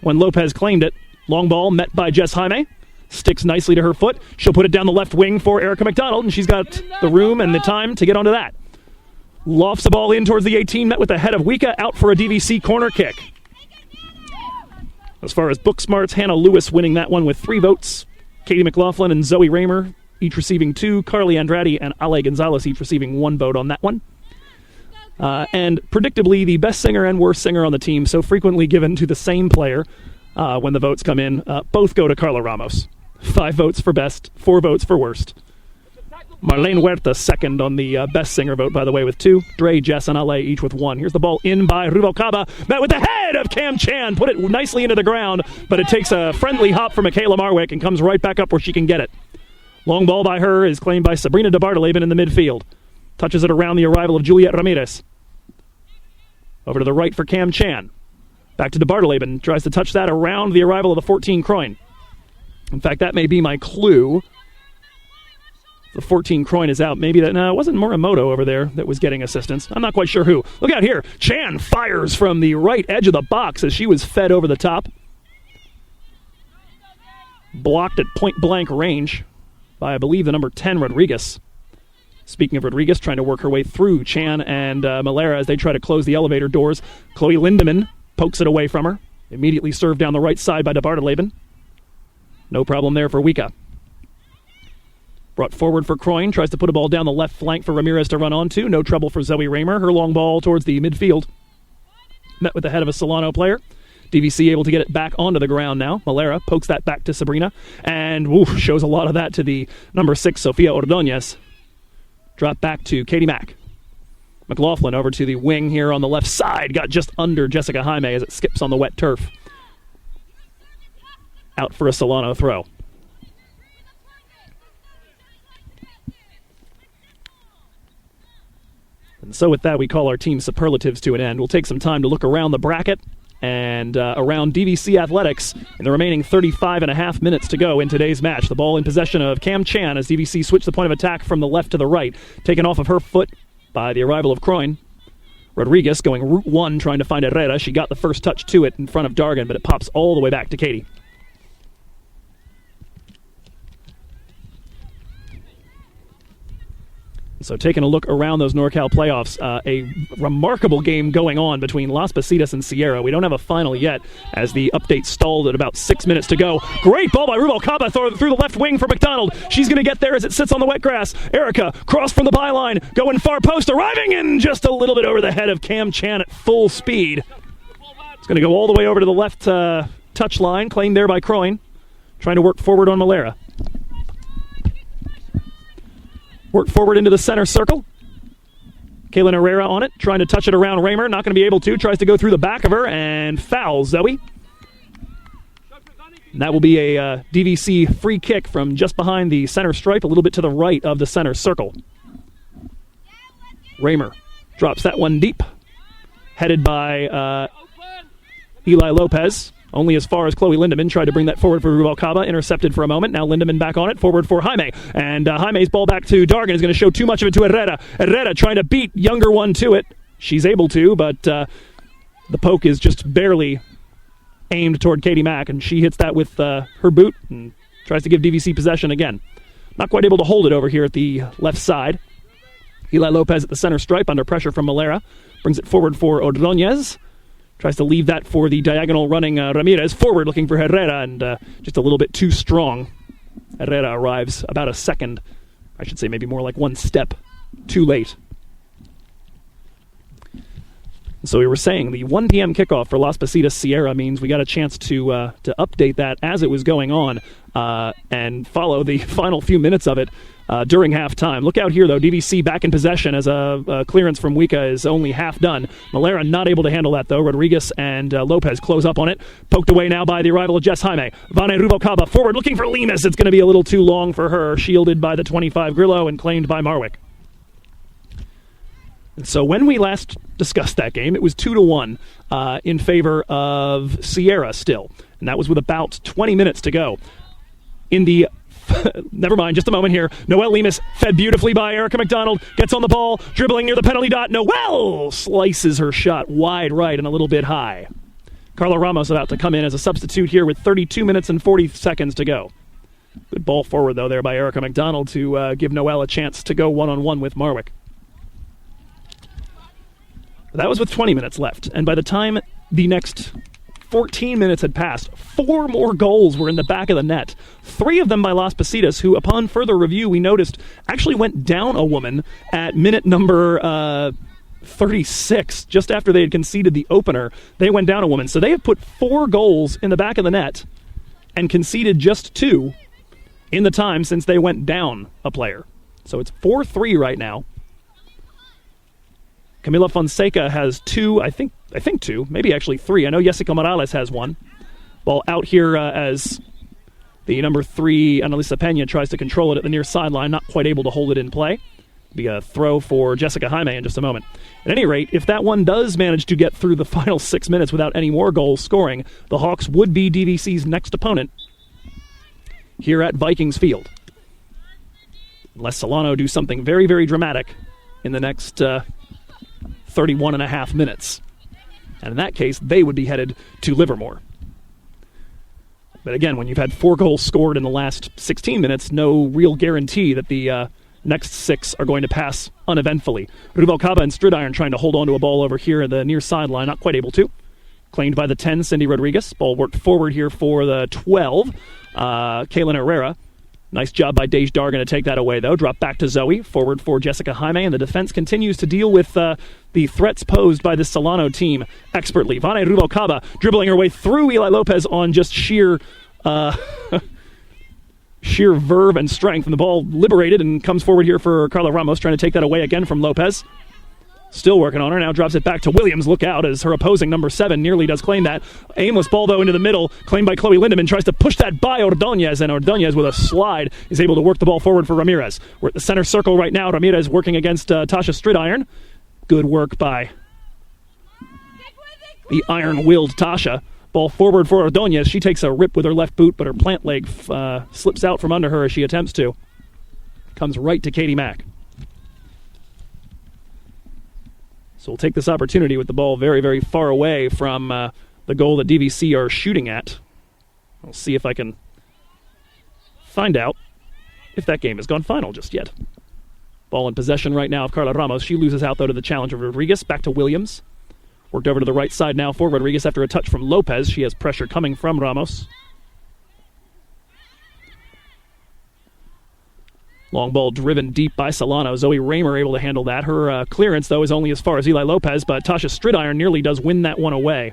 [SPEAKER 1] when Lopez claimed it. Long ball met by Jess Jaime. Sticks nicely to her foot. She'll put it down the left wing for Erica MacDonald, and she's got the room and the time to get onto that. Lofts the ball in towards the 18, met with the head of Wika, out for a DVC corner kick. As far as book smarts, Hannah Lewis winning that one with 3 votes. Katie McLaughlin and Zoe Raymer each receiving 2. Carly Andrade and Ale Gonzalez each receiving 1 vote on that one. And predictably, the best singer and worst singer on the team, so frequently given to the same player when the votes come in, both go to Carla Ramos. 5 votes for best, 4 votes for worst. Marlene Huerta second on the best singer vote, by the way, with 2. Dre, Jess, and Ale each with 1. Here's the ball in by Ruvalcaba. Met with the head of Cam Chan. Put it nicely into the ground, but it takes a friendly hop from Michaela Marwick and comes right back up where she can get it. Long ball by her is claimed by Sabrina de Barteleben in the midfield. Touches it around the arrival of Juliet Ramirez. Over to the right for Cam Chan. Back to de Barteleben. Tries to touch that around the arrival of the 14 Croin. In fact, that may be my clue. The 14 Croin is out. Maybe that... No, it wasn't Morimoto over there that was getting assistance. I'm not quite sure who. Look out here. Chan fires from the right edge of the box as she was fed over the top. Blocked at point-blank range by, I believe, the number 10, Rodriguez. Speaking of Rodriguez, trying to work her way through Chan and Malera as they try to close the elevator doors. Chloe Lindemann pokes it away from her. Immediately served down the right side by de Barteleben. No problem there for Wika. Brought forward for Croin, tries to put a ball down the left flank for Ramirez to run onto. No trouble for Zoe Raymer. Her long ball towards the midfield. Met with the head of a Solano player. DVC able to get it back onto the ground now. Malera pokes that back to Sabrina. And shows a lot of that to the number 6, Sofia Ordonez. Drop back to Katie Mack. McLaughlin over to the wing here on the left side. Got just under Jessica Jaime as it skips on the wet turf. Out for a Solano throw. And so with that, we call our team superlatives to an end. We'll take some time to look around the bracket and around DVC Athletics in the remaining 35 and a half minutes to go in today's match. The ball in possession of Cam Chan as DVC switch the point of attack from the left to the right. Taken off of her foot by the arrival of Croin. Rodriguez going route 1 trying to find Herrera. She got the first touch to it in front of Dargan, but it pops all the way back to Katie. So taking a look around those NorCal playoffs, a remarkable game going on between Las Positas and Sierra. We don't have a final yet as the update stalled at about 6 minutes to go. Great ball by Ruvalcaba through the left wing for MacDonald. She's going to get there as it sits on the wet grass. Erica, cross from the byline, going far post, arriving in just a little bit over the head of Cam Chan at full speed. It's going to go all the way over to the left touch line, claimed there by Croin. Trying to work forward on Malera. Work forward into the center circle. Cailin Herrera on it, trying to touch it around Raymer. Not going to be able to. Tries to go through the back of her and fouls Zoe. And that will be a DVC free kick from just behind the center stripe, a little bit to the right of the center circle. Raymer drops that one deep. Headed by Eli Lopez. Only as far as Chloe Lindemann tried to bring that forward for Ruvalcaba. Intercepted for a moment. Now Lindemann back on it. Forward for Jaime. And Jaime's ball back to Dargan is going to show too much of it to Herrera. Herrera trying to beat younger one to it. She's able to, but the poke is just barely aimed toward Katie Mack, and she hits that with her boot and tries to give DVC possession again. Not quite able to hold it over here at the left side. Eli Lopez at the center stripe under pressure from Malera. Brings it forward for Ordonez. Tries to leave that for the diagonal running Ramirez. Forward looking for Herrera, and just a little bit too strong. Herrera arrives about a second, I should say maybe more like one step, too late. So we were saying the 1 p.m. kickoff for Las Positas Sierra means we got a chance to update that as it was going on and follow the final few minutes of it during halftime. Look out here, though. DVC back in possession as a clearance from Wika is only half done. Malera not able to handle that, though. Rodriguez and Lopez close up on it. Poked away now by the arrival of Jess Jaime. Vane Ruvalcaba forward looking for Lemus. It's going to be a little too long for her. Shielded by the 25 Grillo and claimed by Marwick. And so when we last discussed that game, it was 2-1 in favor of Sierra still. And that was with about 20 minutes to go. In the never mind, just a moment here. Noelle Lemus, fed beautifully by Erica MacDonald, gets on the ball, dribbling near the penalty dot. Noelle slices her shot wide right and a little bit high. Carla Ramos about to come in as a substitute here with 32 minutes and 40 seconds to go. Good ball forward, though, there by Erica MacDonald to give Noelle a chance to go one-on-one with Marwick. That was with 20 minutes left, and by the time the next 14 minutes had passed, 4 more goals were in the back of the net. 3 of them by Las Positas, who, upon further review, we noticed actually went down a woman at minute number 36, just after they had conceded the opener. They went down a woman. So they have put 4 goals in the back of the net and conceded just 2 in the time since they went down a player. So it's 4-3 right now. Camila Fonseca has 2, I think 2, maybe actually 3. I know Jessica Morales has 1. Ball out here as the number 3, Analisa Pena, tries to control it at the near sideline, not quite able to hold it in play. Be a throw for Jessica Jaime in just a moment. At any rate, if that one does manage to get through the final 6 minutes without any more goals scoring, the Hawks would be DVC's next opponent here at Vikings Field. Unless Solano do something very, very dramatic in the next 31 and a half minutes. And in that case, they would be headed to Livermore. But again, when you've had 4 goals scored in the last 16 minutes, no real guarantee that the next 6 are going to pass uneventfully. Ruvalcaba and Stridiron trying to hold on to a ball over here at the near sideline, not quite able to. Claimed by the 10, Cindy Rodriguez. Ball worked forward here for the 12, Cailin Herrera. Nice job by Dej Dargan to take that away, though. Drop back to Zoe, forward for Jessica Jaime, and the defense continues to deal with the threats posed by this Solano team expertly. Vane Ruvalcaba dribbling her way through Eli Lopez on just sheer verve and strength, and the ball liberated and comes forward here for Carla Ramos, trying to take that away again from Lopez. Still working on her, now drops it back to Williams. Look out as her opposing number 7 nearly does claim that. Aimless ball, though, into the middle, claimed by Chloe Lindemann, tries to push that by Ordonez, and Ordonez with a slide is able to work the ball forward for Ramirez. We're at the center circle right now. Ramirez working against Tasha Stridiron. Good work by the iron-willed Tasha. Ball forward for Ordonez. She takes a rip with her left boot, but her plant leg slips out from under her as she attempts to. Comes right to Katie Mack. So we'll take this opportunity with the ball very, very far away from the goal that DVC are shooting at. I'll see if I can find out if that game has gone final just yet. Ball in possession right now of Carla Ramos. She loses out, though, to the challenge of Rodriguez. Back to Williams. Worked over to the right side now for Rodriguez after a touch from Lopez. She has pressure coming from Ramos. Long ball driven deep by Solano. Zoe Raymer able to handle that. Her clearance, though, is only as far as Eli Lopez, but Tasha Stridiron nearly does win that one away.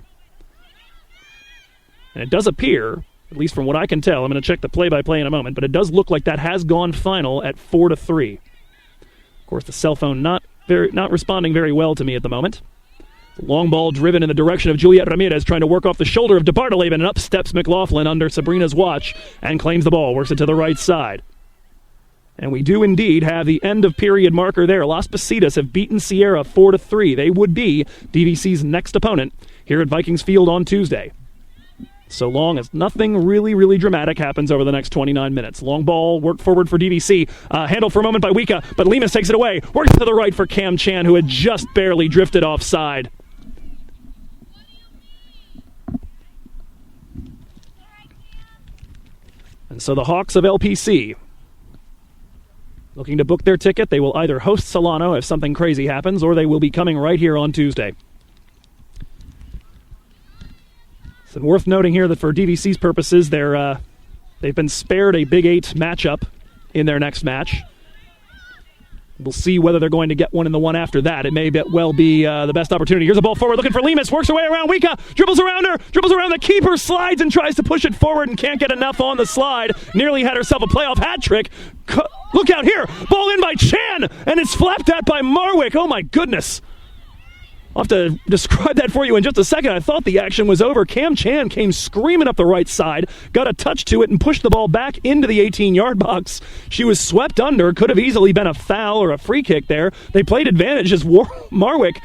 [SPEAKER 1] And it does appear, at least from what I can tell, I'm going to check the play-by-play in a moment, but it does look like that has gone final at 4-3. Of course, the cell phone not responding very well to me at the moment. Long ball driven in the direction of Juliet Ramirez, trying to work off the shoulder of DeBartoleben, and up steps McLaughlin under Sabrina's watch and claims the ball, works it to the right side. And we do indeed have the end of period marker there. Las Positas have beaten Sierra 4-3. They would be DVC's next opponent here at Vikings Field on Tuesday. So long as nothing really, really dramatic happens over the next 29 minutes. Long ball worked forward for DVC. Handled for a moment by Wika, but Lemus takes it away. Works to the right for Cam Chan, who had just barely drifted offside. And so the Hawks of LPC, looking to book their ticket, they will either host Solano if something crazy happens, or they will be coming right here on Tuesday. It's worth noting here that for DVC's purposes, they've been spared a Big 8 matchup in their next match. We'll see whether they're going to get one in the one after that. It may well be the best opportunity. Here's a ball forward, looking for Lemus, works her way around Wika, dribbles around her, dribbles around the keeper, slides and tries to push it forward and can't get enough on the slide. Nearly had herself a playoff hat trick. Look out here, ball in by Chan, and it's flapped at by Marwick. Oh my goodness. I'll have to describe that for you in just a second. I thought the action was over. Cam Chan came screaming up the right side, got a touch to it, and pushed the ball back into the 18-yard box. She was swept under. Could have easily been a foul or a free kick there. They played advantage as Marwick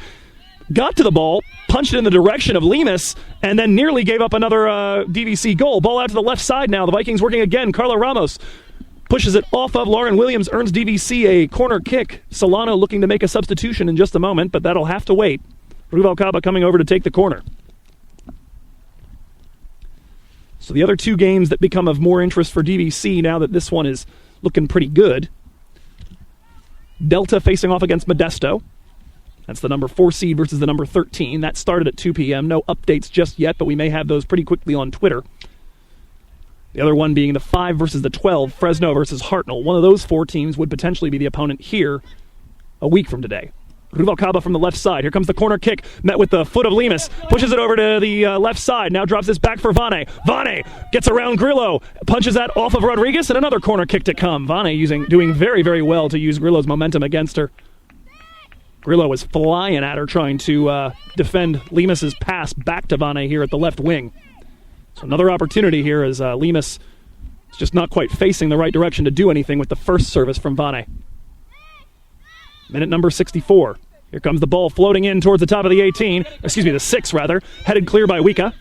[SPEAKER 1] got to the ball, punched it in the direction of Lemus, and then nearly gave up another DVC goal. Ball out to the left side now. The Vikings working again. Carla Ramos pushes it off of Lauren Williams, earns DVC a corner kick. Solano looking to make a substitution in just a moment, but that'll have to wait. Ruvalcaba coming over to take the corner. So the other two games that become of more interest for DVC now that this one is looking pretty good. Delta facing off against Modesto. That's the number 4 seed versus the number 13. That started at 2 p.m. No updates just yet, but we may have those pretty quickly on Twitter. The other one being the 5 versus the 12, Fresno versus Hartnell. One of those 4 teams would potentially be the opponent here a week from today. Ruvalcaba from the left side. Here comes the corner kick, met with the foot of Lemus. Pushes it over to the left side. Now drops this back for Vane. Vane gets around Grillo. Punches that off of Rodriguez, and another corner kick to come. Vane doing very, very well to use Grillo's momentum against her. Grillo was flying at her, trying to defend Lemus's pass back to Vane here at the left wing. So another opportunity here as Lemus is just not quite facing the right direction to do anything with the first service from Vane. Minute number 64. Here comes the ball floating in towards the top of the 6 rather. Headed clear by Wika.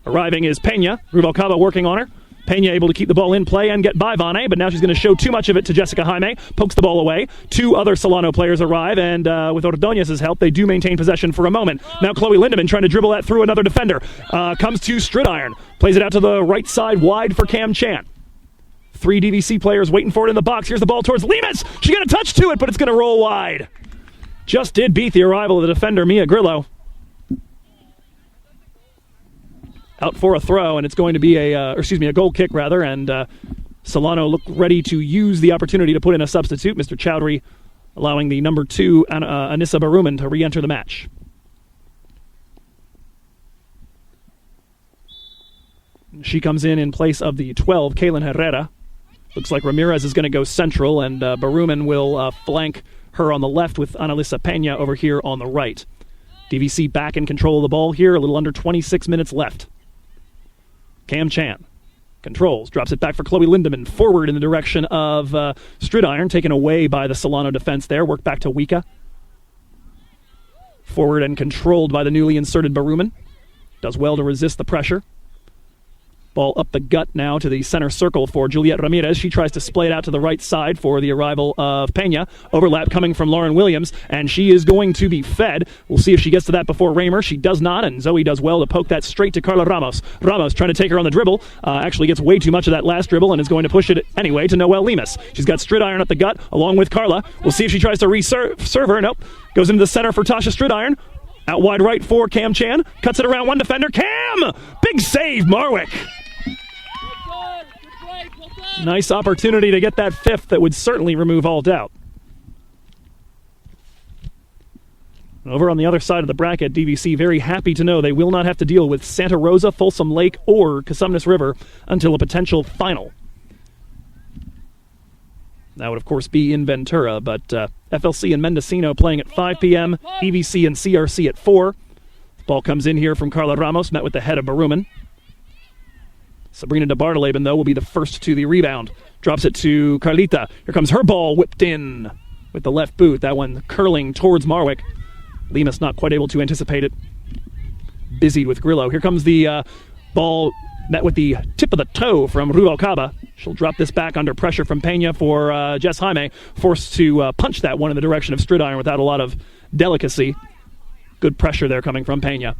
[SPEAKER 1] Arriving is Pena. Ruvalcaba working on her. Pena able to keep the ball in play and get by Vane, but now she's going to show too much of it to Jessica Jaime. Pokes the ball away. 2 other Solano players arrive, and with Ordonez's help, they do maintain possession for a moment. Now Chloe Lindemann trying to dribble that through another defender. Comes to Stridiron. Plays it out to the right side wide for Cam Chan. 3 DVC players waiting for it in the box. Here's the ball towards Lemus. She got a touch to it, but it's going to roll wide. Just did beat the arrival of the defender, Mia Grillo. Out for a throw, and it's going to be a goal kick, rather, and Solano looked ready to use the opportunity to put in a substitute. Mr. Chowdhury allowing the number 2, Anissa Baruman, to re-enter the match. She comes in place of the 12, Cailin Herrera. Looks like Ramirez is going to go central, and Baruman will flank her on the left with Analisa Pena over here on the right. DVC back in control of the ball here, a little under 26 minutes left. Cam Chan controls, drops it back for Chloe Lindemann, forward in the direction of Stridiron, taken away by the Solano defense there, work back to Wika. Forward and controlled by the newly inserted Baruman. Does well to resist the pressure. Ball up the gut now to the center circle for Juliet Ramirez. She tries to splay it out to the right side for the arrival of Pena. Overlap coming from Lauren Williams, and she is going to be fed. We'll see if she gets to that before Raymer. She does not, and Zoe does well to poke that straight to Carla Ramos. Ramos trying to take her on the dribble. Actually gets way too much of that last dribble and is going to push it anyway to Noelle Lemus. She's got Stridiron up the gut along with Carla. We'll see if she tries to serve her. Nope. Goes into the center for Tasha Stridiron. Out wide right for Cam Chan. Cuts it around one defender. Cam! Big save, Marwick. Nice opportunity to get that 5th that would certainly remove all doubt. Over on the other side of the bracket, DVC very happy to know they will not have to deal with Santa Rosa, Folsom Lake, or Cosumnes River until a potential final. That would, of course, be in Ventura, but FLC and Mendocino playing at 5 p.m., EVC and CRC at 4. The ball comes in here from Carla Ramos, met with the head of Baruman. Sabrina de Barteleben, though, will be the first to the rebound. Drops it to Carlita. Here comes her ball whipped in with the left boot. That one curling towards Marwick. Lemus not quite able to anticipate it. Busied with Grillo. Here comes the ball met with the tip of the toe from Ruvalcaba. She'll drop this back under pressure from Pena for Jess Jaime. Forced to punch that one in the direction of Stridiron without a lot of delicacy. Good pressure there coming from Pena.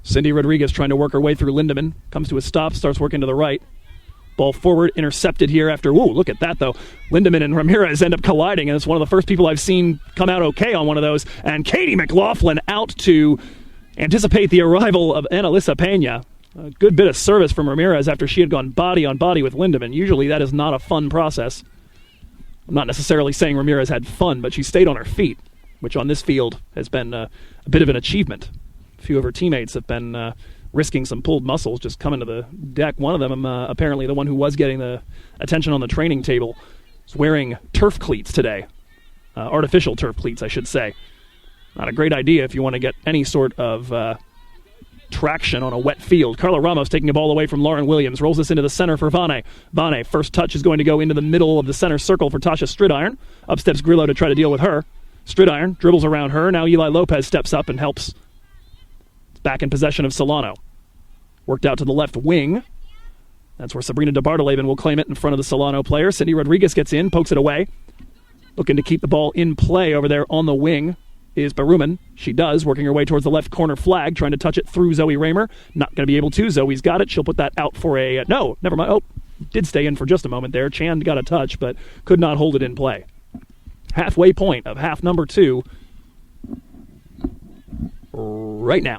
[SPEAKER 1] Cindy Rodriguez trying to work her way through Lindemann. Comes to a stop, starts working to the right. Ball forward, intercepted here after, ooh, look at that though. Lindemann and Ramirez end up colliding, and it's one of the first people I've seen come out okay on one of those. And Katie McLaughlin out to anticipate the arrival of Analisa Pena. A good bit of service from Ramirez after she had gone body on body with Lindemann. Usually that is not a fun process. I'm not necessarily saying Ramirez had fun, but she stayed on her feet, which on this field has been a bit of an achievement. A few of her teammates have been risking some pulled muscles just coming to the deck. One of them, apparently the one who was getting the attention on the training table, is wearing turf cleats today. Artificial turf cleats, I should say. Not a great idea if you want to get any sort of traction on a wet field. Carla Ramos taking the ball away from Lauren Williams. Rolls this into the center for Vane. Vane, first touch is going to go into the middle of the center circle for Tasha Stridiron. Up steps Grillo to try to deal with her. Stridiron dribbles around her. Now Eli Lopez steps up and helps. It's back in possession of Solano. Worked out to the left wing. That's where Sabrina DeBartoleben will claim it in front of the Solano player. Cindy Rodriguez gets in, pokes it away. Looking to keep the ball in play over there on the wing is Baruman. She does, working her way towards the left corner flag, trying to touch it through Zoe Raymer. Not going to be able to. Zoe's got it. She'll put that out for a... no, never mind. Oh, did stay in for just a moment there. Chan got a touch, but could not hold it in play. Halfway point of half number 2 right now.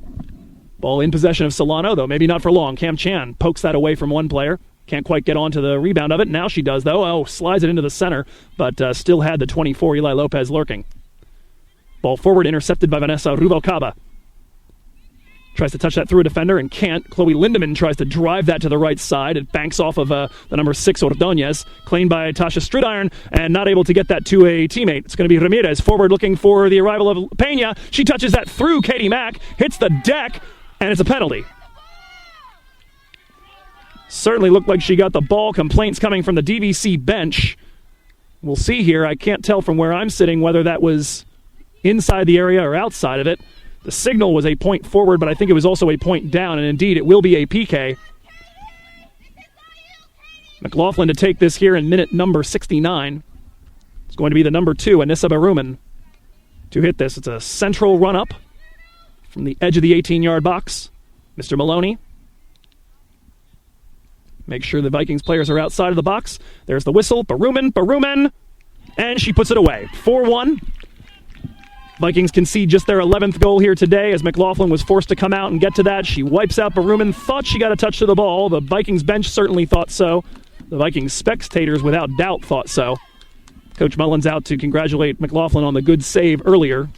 [SPEAKER 1] Ball in possession of Solano, though maybe not for long. Cam Chan pokes that away from one player. Can't quite get onto the rebound of it. Now she does, though. Oh, slides it into the center, but still had the 24, Eli Lopez, lurking. Ball forward, intercepted by Vanessa Ruvalcaba. Tries to touch that through a defender and can't. Chloe Lindemann tries to drive that to the right side. It banks off of the number 6, Ordonez, claimed by Tasha Stridiron, and not able to get that to a teammate. It's going to be Ramirez, forward looking for the arrival of Peña. She touches that through Katie Mack, hits the deck, and it's a penalty. Certainly looked like she got the ball. Complaints coming from the DVC bench. We'll see here. I can't tell from where I'm sitting whether that was inside the area or outside of it. The signal was a point forward, but I think it was also a point down, and indeed it will be a PK. McLaughlin to take this here in minute number 69. It's going to be the number 2, Anissa Baruman, to hit this. It's a central run-up from the edge of the 18-yard box. Mr. Maloney. Make sure the Vikings players are outside of the box. There's the whistle. Baruman, and she puts it away. 4-1. Vikings concede just their 11th goal here today as McLaughlin was forced to come out and get to that. She wipes out Baruman, thought she got a touch to the ball. The Vikings bench certainly thought so. The Vikings spectators without doubt thought so. Coach Mullins out to congratulate McLaughlin on the good save earlier.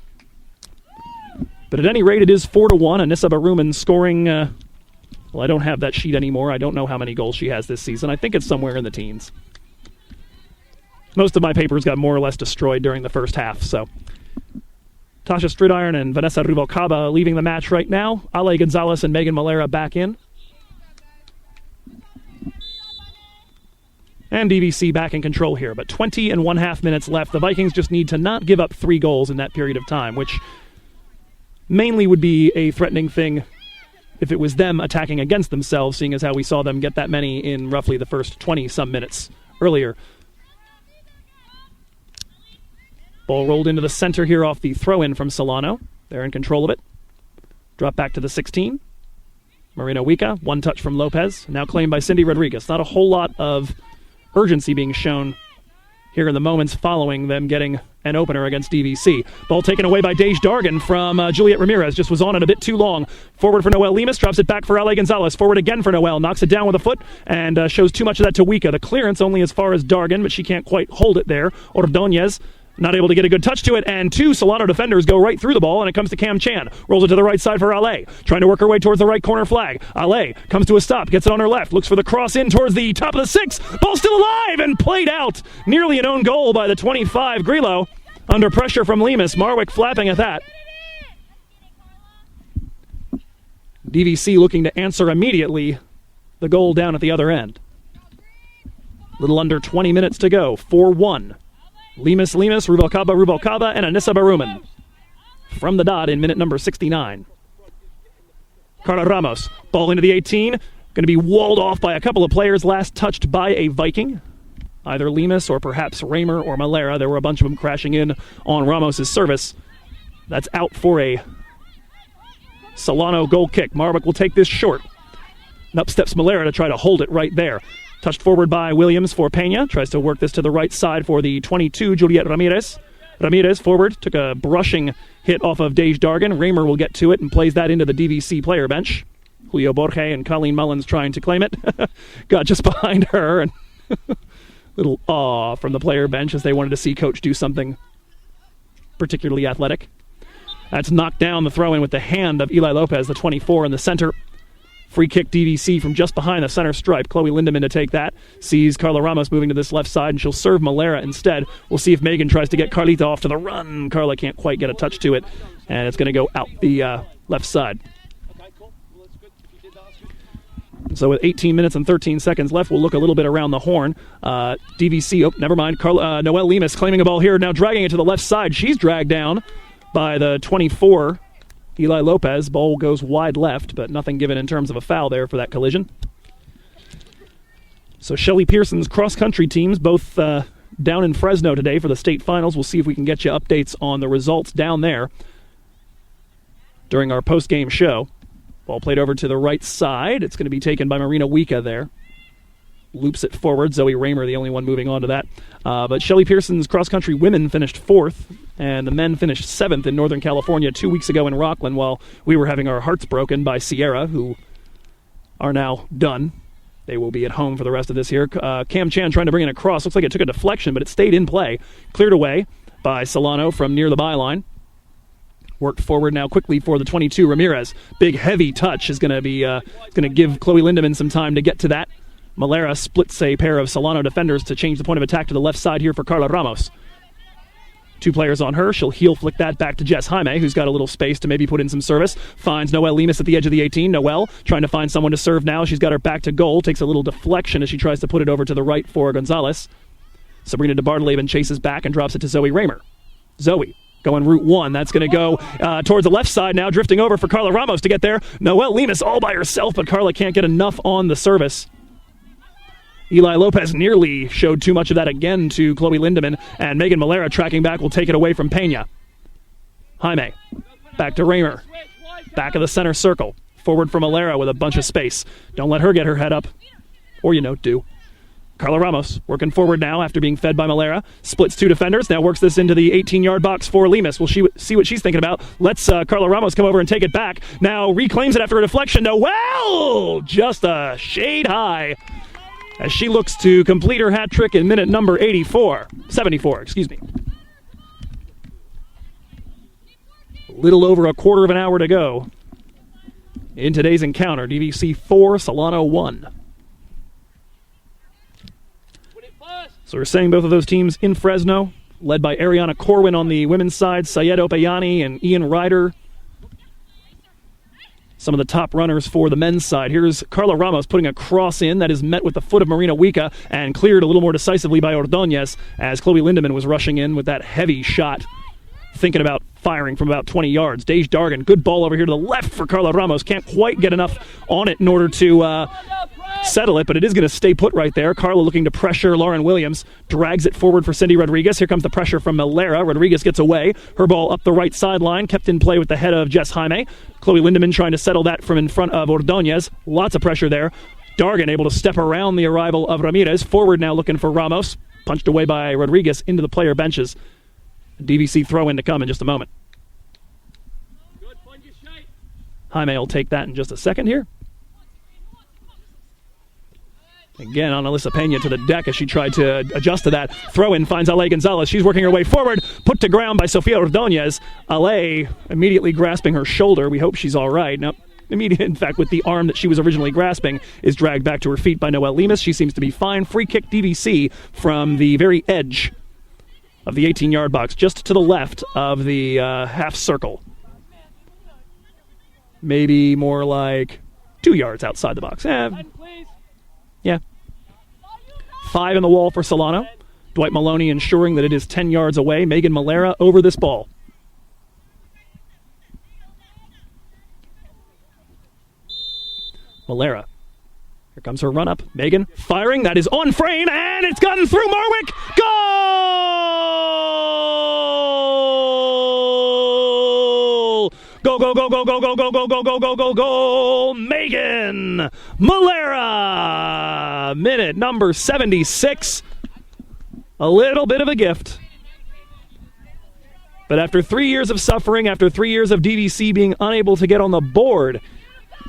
[SPEAKER 1] But at any rate, it is 4-1. Anissa Baruman scoring... well, I don't have that sheet anymore. I don't know how many goals she has this season. I think it's somewhere in the teens. Most of my papers got more or less destroyed during the first half, so... Tasha Stridiron and Vanessa Ruvalcaba leaving the match right now. Ale Gonzalez and Megan Malera back in. And DVC back in control here, but 20.5 minutes left. The Vikings just need to not give up 3 goals in that period of time, which mainly would be a threatening thing if it was them attacking against themselves, seeing as how we saw them get that many in roughly the first 20-some minutes earlier. Ball rolled into the center here off the throw-in from Solano. They're in control of it. Drop back to the 16. Marina Wika, one touch from Lopez, now claimed by Cindy Rodriguez. Not a whole lot of urgency being shown here in the moments following them getting an opener against DVC. Ball taken away by Dej Dargan from Juliet Ramirez. Just was on it a bit too long. Forward for Noelle Lemus, drops it back for Ale Gonzalez. Forward again for Noelle, knocks it down with a foot, and shows too much of that to Wika. The clearance only as far as Dargan, but she can't quite hold it there. Ordonez not able to get a good touch to it, and 2 Solano defenders go right through the ball, and it comes to Cam Chan. Rolls it to the right side for Ale, trying to work her way towards the right corner flag. Ale comes to a stop, gets it on her left, looks for the cross in towards the top of the 6. Ball still alive and played out. Nearly an own goal by the 25, Grillo. Under pressure from Lemus. Marwick flapping at that. DVC looking to answer immediately the goal down at the other end. Little under 20 minutes to go. 4-1. Lemus, Ruvalcaba, and Anissa Baruman. From the dot in minute number 69. Carla Ramos, ball into the 18. Going to be walled off by a couple of players, last touched by a Viking. Either Lemus or perhaps Raymer or Malera. There were a bunch of them crashing in on Ramos' service. That's out for a Solano goal kick. Marwick will take this short. And up steps Malera to try to hold it right there. Touched forward by Williams for Peña. Tries to work this to the right side for the 22, Juliet Ramirez. Ramirez forward. Took a brushing hit off of Dej Dargan. Raymer will get to it and plays that into the DVC player bench. Julio Borge and Colleen Mullins trying to claim it. Got just behind her. And little awe from the player bench as they wanted to see Coach do something particularly athletic. That's knocked down the throw-in with the hand of Eli Lopez, the 24 in the center. Free kick DVC from just behind the center stripe. Chloe Lindemann to take that. Sees Carla Ramos moving to this left side, and she'll serve Malera instead. We'll see if Megan tries to get Carlita off to the run. Carla can't quite get a touch to it, and it's going to go out the left side. So with 18 minutes and 13 seconds left, we'll look a little bit around the horn. DVC, never mind. Noelle Lemus claiming a ball here, now dragging it to the left side. She's dragged down by the 24, Eli Lopez. Ball goes wide left, but nothing given in terms of a foul there for that collision. So Shelley Pearson's cross-country teams, both down in Fresno today for the state finals. We'll see if we can get you updates on the results down there during our post-game show. Ball played over to the right side. It's going to be taken by Marina Wika there. Loops it forward. Zoe Raymer, the only one moving on to that. But Shelley Pearson's cross-country women finished 4th, and the men finished 7th in Northern California 2 weeks ago in Rockland, while we were having our hearts broken by Sierra, who are now done. They will be at home for the rest of this here. Cam Chan trying to bring in a cross. Looks like it took a deflection, but it stayed in play. Cleared away by Solano from near the byline. Worked forward now quickly for the 22, Ramirez. Big, heavy touch is going to be going to give Chloe Lindemann some time to get to that. Malera splits a pair of Solano defenders to change the point of attack to the left side here for Carla Ramos. 2 players on her. She'll heel flick that back to Jess Jaime, who's got a little space to maybe put in some service. Finds Noelle Lemus at the edge of the 18. Noelle trying to find someone to serve now. She's got her back to goal. Takes a little deflection as she tries to put it over to the right for Gonzalez. Sabrina DeBartoleben chases back and drops it to Zoe Raymer. Zoe going route 1. That's going to go towards the left side now, drifting over for Carla Ramos to get there. Noelle Lemus all by herself, but Carla can't get enough on the service. Eli Lopez nearly showed too much of that again to Chloe Lindemann, and Megan Malera tracking back will take it away from Pena. Jaime, back to Raymer. Back of the center circle. Forward for Malera with a bunch of space. Don't let her get her head up. Or, do. Carla Ramos working forward now after being fed by Malera. Splits 2 defenders. Now works this into the 18-yard box for Lemus. We'll see what she's thinking about. Lets Carla Ramos come over and take it back. Now reclaims it after a deflection. Noelle! Just a shade high as she looks to complete her hat trick in minute number 74, excuse me. A little over a quarter of an hour to go in today's encounter. DVC 4, Solano 1. So we're saying both of those teams in Fresno, led by Ariana Corwin on the women's side, Syed Opayani and Ian Ryder. Some of the top runners for the men's side. Here's Carla Ramos putting a cross in that is met with the foot of Marina Wika and cleared a little more decisively by Ordonez as Chloe Lindemann was rushing in with that heavy shot, thinking about firing from about 20 yards. Dej Dargan, good ball over here to the left for Carla Ramos. Can't quite get enough on it in order to settle it, but it is going to stay put right there. Carla looking to pressure Lauren Williams. Drags it forward for Cindy Rodriguez. Here comes the pressure from Malera. Rodriguez gets away. Her ball up the right sideline. Kept in play with the head of Jess Jaime. Chloe Lindemann trying to settle that from in front of Ordonez. Lots of pressure there. Dargan able to step around the arrival of Ramirez. Forward now looking for Ramos. Punched away by Rodriguez into the player benches. DVC throw in to come in just a moment. Jaime will take that in just a second here. Again, on Alyssa Pena to the deck as she tried to adjust to that. Throw in finds Ale Gonzalez. She's working her way forward. Put to ground by Sofia Ordonez. Ale immediately grasping her shoulder. We hope she's all right. Now, in fact, with the arm that she was originally grasping, is dragged back to her feet by Noelle Lemus. She seems to be fine. Free kick DVC from the very edge of the 18-yard box, just to the left of the half circle. Maybe more like 2 yards outside the box. Yeah. 5 in the wall for Solano. Dwight Maloney ensuring that it is 10 yards away. Megan Malera over this ball. Malera. Here comes her run-up. Megan firing. That is on frame, and it's gotten through Marwick. Goal! Go, go, go, go, go, go, go, go, go, go, go, go, go! Megan Malera! Minute number 76. A little bit of a gift. But after 3 years of suffering, after 3 years of DVC being unable to get on the board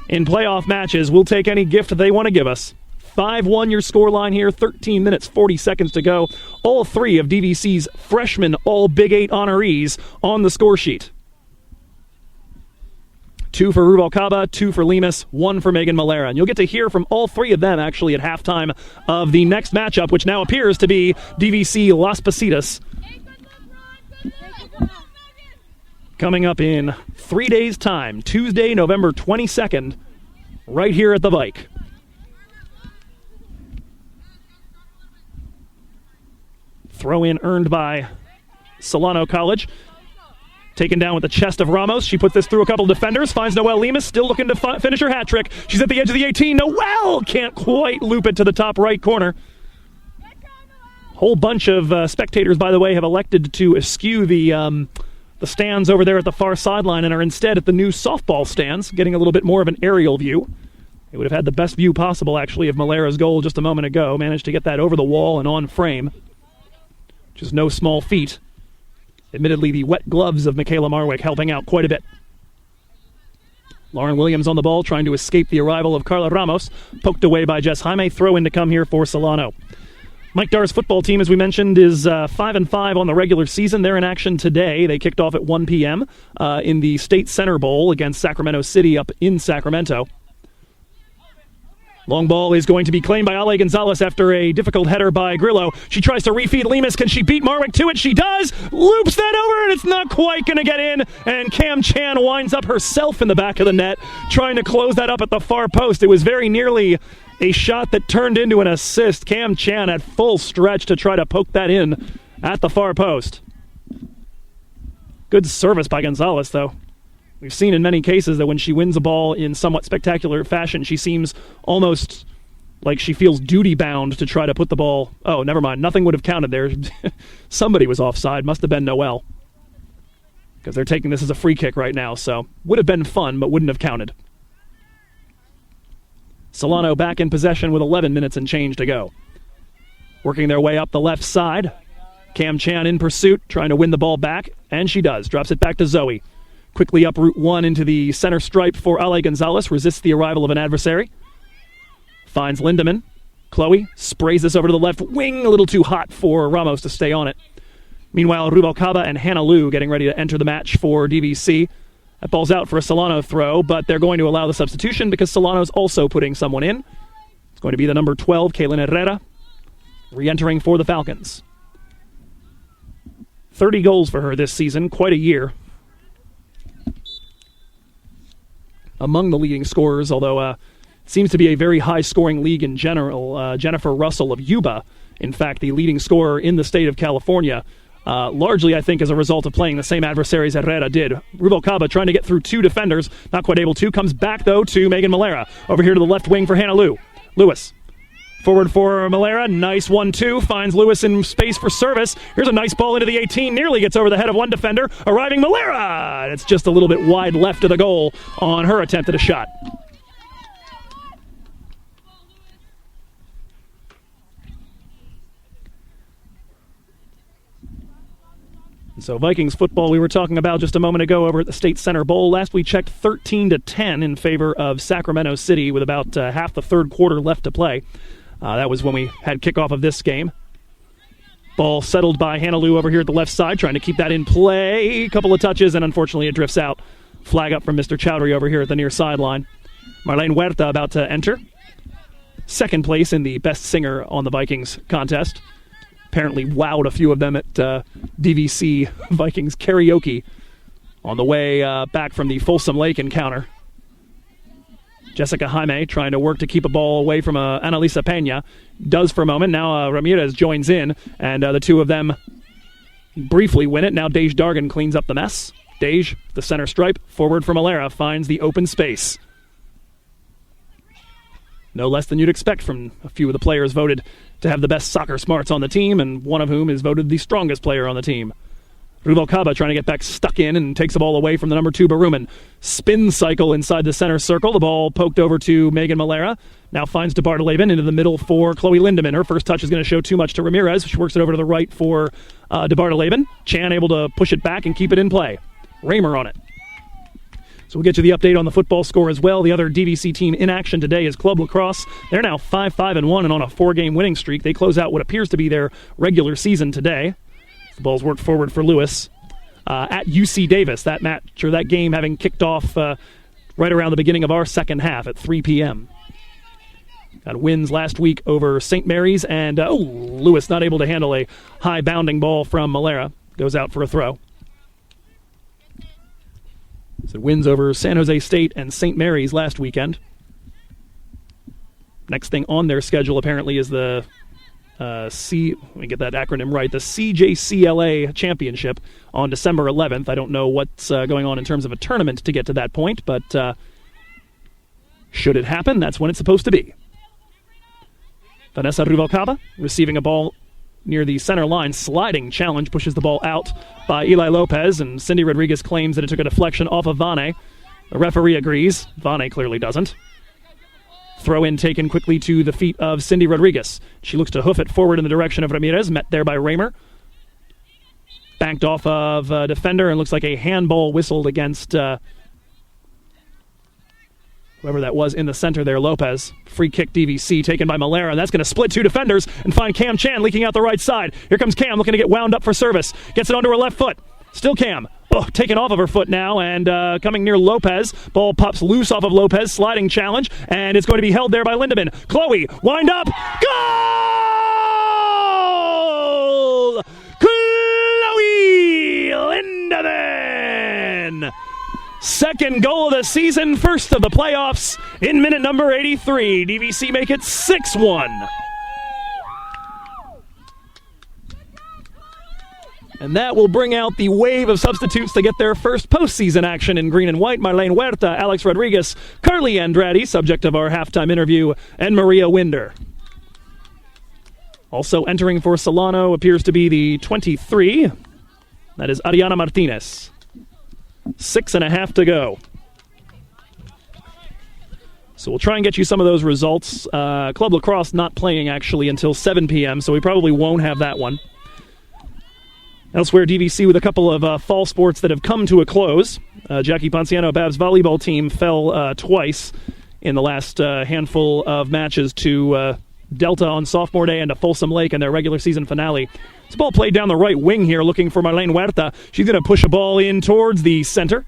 [SPEAKER 1] in playoff matches, we'll take any gift they want to give us. 5-1 your scoreline here, 13 minutes, 40 seconds to go. All 3 of DVC's freshman All Big 8 honorees on the score sheet. 2 for Ruvalcaba, 2 for Lemus, 1 for Megan Malera. And you'll get to hear from all 3 of them actually at halftime of the next matchup, which now appears to be DVC Las Pasitas. Coming up in 3 days' time, Tuesday, November 22nd, right here at the Vike. Throw in earned by Solano College. Taken down with the chest of Ramos. She puts this through a couple of defenders. Finds Noelle Lemus, still looking to finish her hat trick. She's at the edge of the 18. Noelle can't quite loop it to the top right corner. Whole bunch of spectators, by the way, have elected to eschew the stands over there at the far sideline and are instead at the new softball stands, getting a little bit more of an aerial view. They would have had the best view possible, actually, of Malera's goal just a moment ago. Managed to get that over the wall and on frame, which is no small feat. Admittedly, the wet gloves of Michaela Marwick helping out quite a bit. Lauren Williams on the ball, trying to escape the arrival of Carla Ramos. Poked away by Jess Jaime. Throw in to come here for Solano. Mike Dar's football team, as we mentioned, is 5-5 on the regular season. They're in action today. They kicked off at 1 p.m. In the State Center Bowl against Sacramento City up in Sacramento. Long ball is going to be claimed by Ale Gonzalez after a difficult header by Grillo. She tries to refeed Lemus. Can she beat Marwick to it? She does! Loops that over, and it's not quite going to get in. And Cam Chan winds up herself in the back of the net, trying to close that up at the far post. It was very nearly a shot that turned into an assist. Cam Chan at full stretch to try to poke that in at the far post. Good service by Gonzalez, though. We've seen in many cases that when she wins a ball in somewhat spectacular fashion, she seems almost like she feels duty-bound to try to put the ball... Oh, never mind. Nothing would have counted there. Somebody was offside. Must have been Noelle. Because they're taking this as a free kick right now, so would have been fun, but wouldn't have counted. Solano back in possession with 11 minutes and change to go. Working their way up the left side. Cam Chan in pursuit, trying to win the ball back, and she does. Drops it back to Zoe. Quickly up Route 1 into the center stripe for Ale Gonzalez. Resists the arrival of an adversary. Finds Lindemann. Chloe sprays this over to the left wing. A little too hot for Ramos to stay on it. Meanwhile, Ruvalcaba and Hannah Liu getting ready to enter the match for DVC. That ball's out for a Solano throw, but they're going to allow the substitution because Solano's also putting someone in. It's going to be the number 12, Cailin Herrera, re-entering for the Falcons. 30 goals for her this season. Quite a year. Among the leading scorers, although it seems to be a very high-scoring league in general. Jennifer Russell of Yuba, in fact, the leading scorer in the state of California, largely, I think, as a result of playing the same adversaries Herrera did. Ruvalcaba trying to get through 2 defenders, not quite able to. Comes back, though, to Megan Malera. Over here to the left wing for Hannah Liu. Lewis. Forward for Malera. Nice 1-2. Finds Lewis in space for service. Here's a nice ball into the 18. Nearly gets over the head of one defender. Arriving Malera. It's just a little bit wide left of the goal on her attempt at a shot. So Vikings football we were talking about just a moment ago over at the State Center Bowl. Last we checked 13-10 in favor of Sacramento City with about half the third quarter left to play. That was when we had kickoff of this game. Ball settled by Hannah Liu over here at the left side, trying to keep that in play. A couple of touches, and unfortunately it drifts out. Flag up from Mr. Chowdhury over here at the near sideline. Marlene Huerta about to enter. Second place in the Best Singer on the Vikings contest. Apparently wowed a few of them at DVC Vikings karaoke on the way back from the Folsom Lake encounter. Jessica Jaime trying to work to keep a ball away from Annalisa Pena. Does for a moment. Now Ramirez joins in, and the two of them briefly win it. Now Dej Dargan cleans up the mess. Dej, the center stripe, forward from Malera, finds the open space. No less than you'd expect from a few of the players voted to have the best soccer smarts on the team, and one of whom is voted the strongest player on the team. Ruvalcaba trying to get back stuck in and takes the ball away from the number 2 Baruman. Spin cycle inside the center circle. The ball poked over to Megan Malera. Now finds DeBartoleben into the middle for Chloe Lindemann. Her first touch is going to show too much to Ramirez. She works it over to the right for DeBartoleben. Chan able to push it back and keep it in play. Raymer on it. So we'll get you the update on the football score as well. The other DVC team in action today is Club Lacrosse. They're now 5-5-1 and on a 4-game winning streak. They close out what appears to be their regular season today. The ball's worked forward for Lewis at UC Davis. That match or that game having kicked off right around the beginning of our second half at 3 p.m. Got wins last week over St. Mary's, and Lewis not able to handle a high bounding ball from Malera. Goes out for a throw. So wins over San Jose State and St. Mary's last weekend. Next thing on their schedule apparently is the let me get that acronym right, the CJCLA Championship on December 11th. I don't know what's going on in terms of a tournament to get to that point, but should it happen, that's when it's supposed to be. Vanessa Ruvalcaba receiving a ball near the center line. Sliding challenge pushes the ball out by Eli Lopez, and Cindy Rodriguez claims that it took a deflection off of Vane. The referee agrees. Vane clearly doesn't. Throw in taken quickly to the feet of Cindy Rodriguez. She looks to hoof it forward in the direction of Ramirez, met there by Raymer. Banked off of a defender, and looks like a handball whistled against whoever that was in the center there, Lopez. Free kick DVC taken by Malera, and that's going to split two defenders and find Cam Chan leaking out the right side. Here comes Cam looking to get wound up for service. Gets it onto her left foot. Still Cam. Taken off of her foot now, and coming near Lopez. Ball pops loose off of Lopez. Sliding challenge, and it's going to be held there by Lindemann. Chloe, wind up. Goal! Chloe Lindemann! Second goal of the season, first of the playoffs in minute number 83. DVC make it 6-1. And that will bring out the wave of substitutes to get their first postseason action in green and white. Marlene Huerta, Alex Rodriguez, Carly Andrade, subject of our halftime interview, and Maria Winder. Also entering for Solano appears to be the 23. That is Ariana Martinez. 6.5 to go. So we'll try and get you some of those results. Club Lacrosse not playing actually until 7 p.m., so we probably won't have that one. Elsewhere, DVC with a couple of fall sports that have come to a close. Jackie Ponciano Babs volleyball team fell twice in the last handful of matches to Delta on sophomore day and to Folsom Lake in their regular season finale. This ball played down the right wing here, looking for Marlene Huerta. She's going to push a ball in towards the center.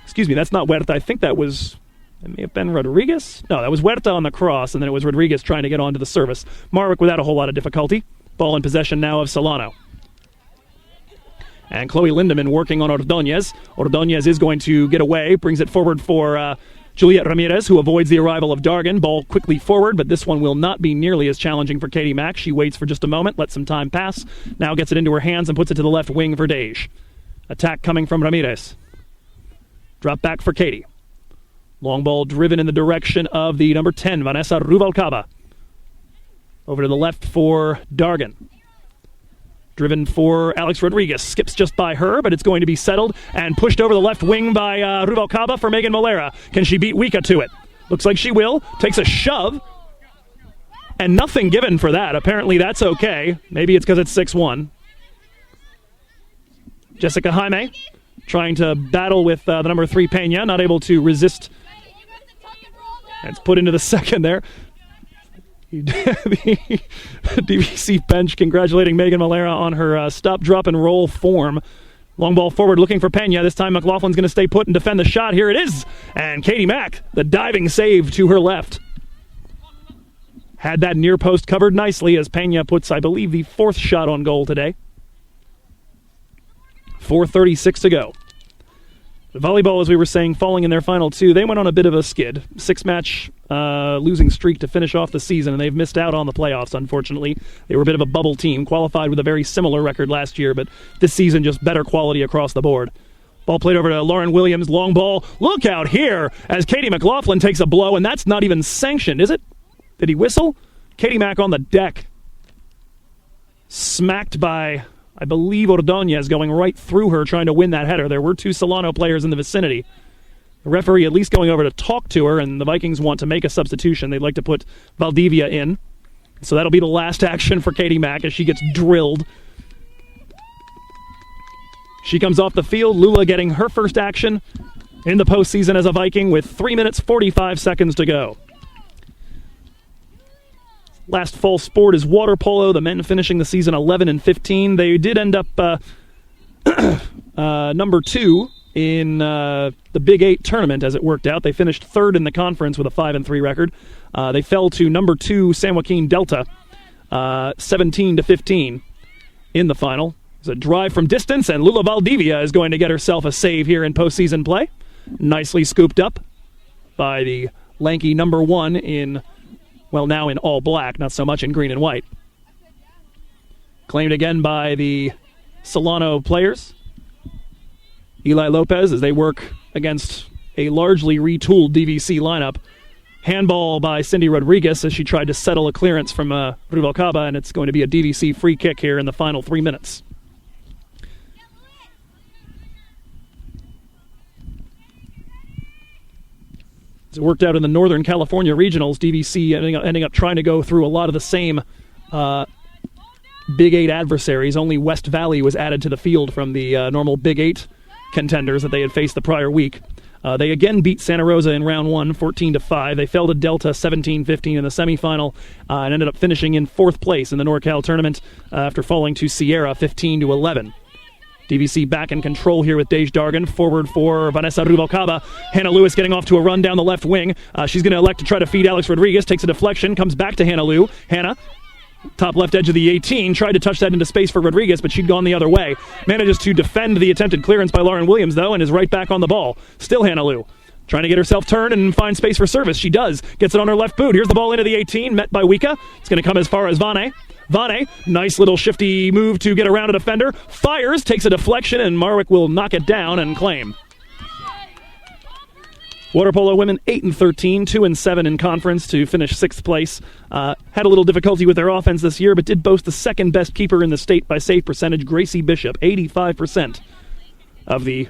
[SPEAKER 1] Excuse me, that's not Huerta. I think that may have been Rodriguez. No, that was Huerta on the cross, and then it was Rodriguez trying to get onto the service. Marwick without a whole lot of difficulty. Ball in possession now of Solano. And Chloe Lindemann working on Ordonez. Ordonez is going to get away, brings it forward for Juliet Ramirez, who avoids the arrival of Dargan. Ball quickly forward, but this one will not be nearly as challenging for Katie Mack. She waits for just a moment, lets some time pass, now gets it into her hands and puts it to the left wing for Dej. Attack coming from Ramirez. Drop back for Katie. Long ball driven in the direction of the number 10, Vanessa Ruvalcaba. Over to the left for Dargan. Driven for Alex Rodriguez. Skips just by her, but it's going to be settled and pushed over the left wing by Ruvalcaba for Megan Malera. Can she beat Wika to it? Looks like she will. Takes a shove. And nothing given for that. Apparently that's okay. Maybe it's because it's 6-1. Jessica Jaime trying to battle with the number 3 Pena. Not able to resist. It's put into the second there. The DVC bench congratulating Megan Malera on her stop, drop, and roll form. Long ball forward looking for Pena. This time McLaughlin's going to stay put and defend the shot. Here it is. And Katie Mack, the diving save to her left. Had that near post covered nicely as Pena puts, I believe, the 4th shot on goal today. 4:36 to go. The volleyball, as we were saying, falling in their final 2. They went on a bit of a skid. 6-match losing streak to finish off the season, and they've missed out on the playoffs, unfortunately. They were a bit of a bubble team, qualified with a very similar record last year, but this season just better quality across the board. Ball played over to Lauren Williams. Long ball. Look out here as Katie McLaughlin takes a blow, and that's not even sanctioned, is it? Did he whistle? Katie Mack on the deck. Smacked by, I believe, Ordonez going right through her trying to win that header. There were 2 Solano players in the vicinity. The referee at least going over to talk to her, and the Vikings want to make a substitution. They'd like to put Valdivia in. So that'll be the last action for Katie Mack as she gets drilled. She comes off the field. Lula getting her first action in the postseason as a Viking with 3 minutes, 45 seconds to go. Last fall sport is water polo. The men finishing the season 11-15. They did end up number 2 in the Big 8 tournament as it worked out. They finished third in the conference with a 5-3 record. They fell to number 2 San Joaquin Delta, 17-15 in the final. It's a drive from distance, and Lula Valdivia is going to get herself a save here in postseason play. Nicely scooped up by the lanky number 1 in, well, now in all black, not so much in green and white. Claimed again by the Solano players. Eli Lopez, as they work against a largely retooled DVC lineup. Handball by Cindy Rodriguez as she tried to settle a clearance from Ruvalcaba, and it's going to be a DVC free kick here in the final 3 minutes. As it worked out in the Northern California regionals, DVC ending up trying to go through a lot of the same Big 8 adversaries. Only West Valley was added to the field from the normal Big 8 contenders that they had faced the prior week. They again beat Santa Rosa in round 1, 14-5. They fell to Delta 17-15 in the semifinal and ended up finishing in 4th place in the NorCal tournament after falling to Sierra 15-11. DVC back in control here with Dej Dargan. Forward for Vanessa Ruvalcaba. Hannah Lewis getting off to a run down the left wing. She's going to elect to try to feed Alex Rodriguez. Takes a deflection, comes back to Hannah Lou. Hannah, top left edge of the 18, tried to touch that into space for Rodriguez, but she'd gone the other way. Manages to defend the attempted clearance by Lauren Williams, though, and is right back on the ball. Still Hannah Lou, trying to get herself turned and find space for service. She does. Gets it on her left boot. Here's the ball into the 18, met by Wika. It's going to come as far as Vane. Vane, nice little shifty move to get around a defender. Fires, takes a deflection, and Marwick will knock it down and claim. Water polo women 8-13, 2-7 in conference to finish 6th place. Had a little difficulty with their offense this year, but did boast the second best keeper in the state by save percentage, Gracie Bishop. 85% of the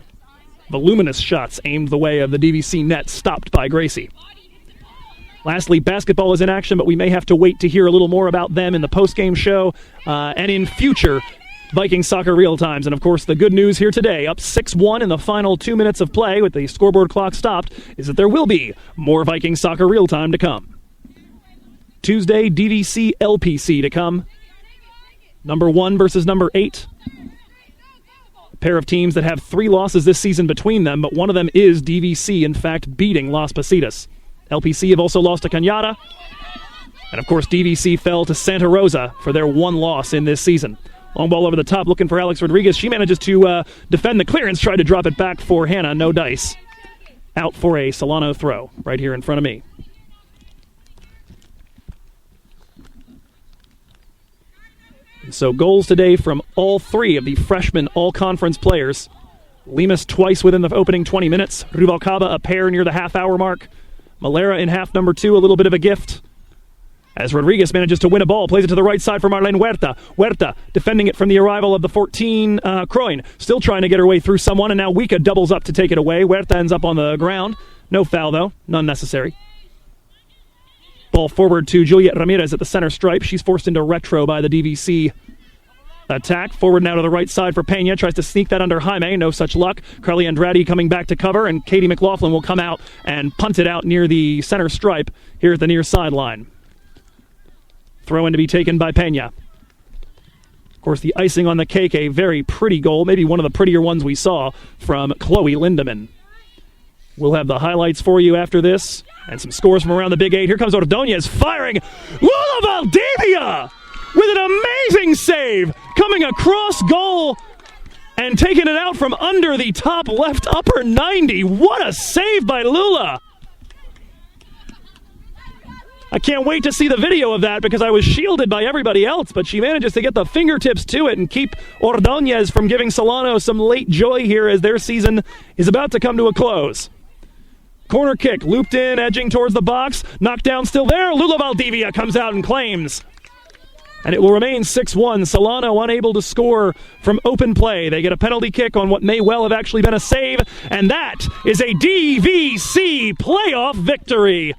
[SPEAKER 1] voluminous shots aimed the way of the DVC net stopped by Gracie. Lastly, basketball is in action, but we may have to wait to hear a little more about them in the post-game show and in future Viking Soccer Real Times. And, of course, the good news here today, up 6-1 in the final 2 minutes of play with the scoreboard clock stopped, is that there will be more Viking Soccer Real Time to come. Tuesday, DVC LPC to come. Number 1 versus number 8. A pair of teams that have 3 losses this season between them, but one of them is DVC, in fact, beating Las Positas. LPC have also lost to Cañada. And, of course, DVC fell to Santa Rosa for their 1 loss in this season. Long ball over the top, looking for Alex Rodriguez. She manages to defend the clearance, tried to drop it back for Hannah. No dice. Out for a Solano throw right here in front of me. And so goals today from all 3 of the freshman all-conference players. Lemus twice within the opening 20 minutes. Ruvalcaba a pair near the half-hour mark. Malera in half number 2, a little bit of a gift. As Rodriguez manages to win a ball, plays it to the right side for Marlene Huerta. Huerta defending it from the arrival of the 14, Croin. Still trying to get her way through someone, and now Wika doubles up to take it away. Huerta ends up on the ground. No foul, though. None necessary. Ball forward to Juliet Ramirez at the center stripe. She's forced into retro by the DVC attack. Forward now to the right side for Pena. Tries to sneak that under Jaime. No such luck. Carly Andrade coming back to cover, and Katie McLaughlin will come out and punt it out near the center stripe here at the near sideline. Throw in to be taken by Pena. Of course, the icing on the cake, a very pretty goal, maybe one of the prettier ones we saw from Chloe Lindemann. We'll have the highlights for you after this, and some scores from around the Big 8. Here comes Ordonez firing. Lula Valdivia with an amazing save, coming across goal and taking it out from under the top left upper 90. What a save by Lula! I can't wait to see the video of that because I was shielded by everybody else, but she manages to get the fingertips to it and keep Ordonez from giving Solano some late joy here as their season is about to come to a close. Corner kick, looped in, edging towards the box, knocked down still there. Lula Valdivia comes out and claims. And it will remain 6-1. Solano unable to score from open play. They get a penalty kick on what may well have actually been a save, and that is a DVC playoff victory.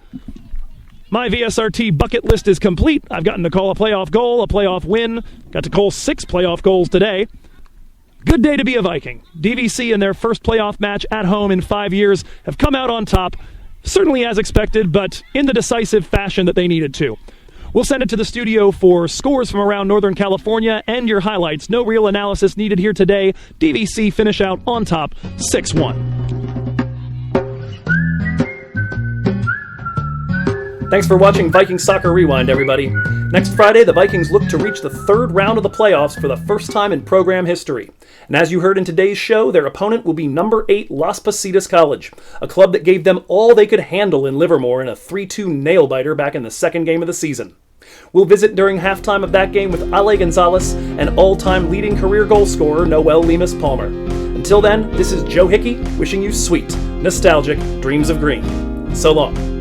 [SPEAKER 1] My VSRT bucket list is complete. I've gotten to call a playoff goal, a playoff win. Got to call 6 playoff goals today. Good day to be a Viking. DVC in their first playoff match at home in 5 years have come out on top, certainly as expected, but in the decisive fashion that they needed to. We'll send it to the studio for scores from around Northern California and your highlights. No real analysis needed here today. DVC finish out on top, 6-1. Thanks for watching Viking Soccer Rewind, everybody. Next Friday, the Vikings look to reach the third round of the playoffs for the first time in program history. And as you heard in today's show, their opponent will be number 8 Las Positas College, a club that gave them all they could handle in Livermore in a 3-2 nail-biter back in the second game of the season. We'll visit during halftime of that game with Ale Gonzalez and all-time leading career goal scorer Noel Lemus Palmer. Until then, this is Joe Hickey wishing you sweet, nostalgic dreams of green. So long.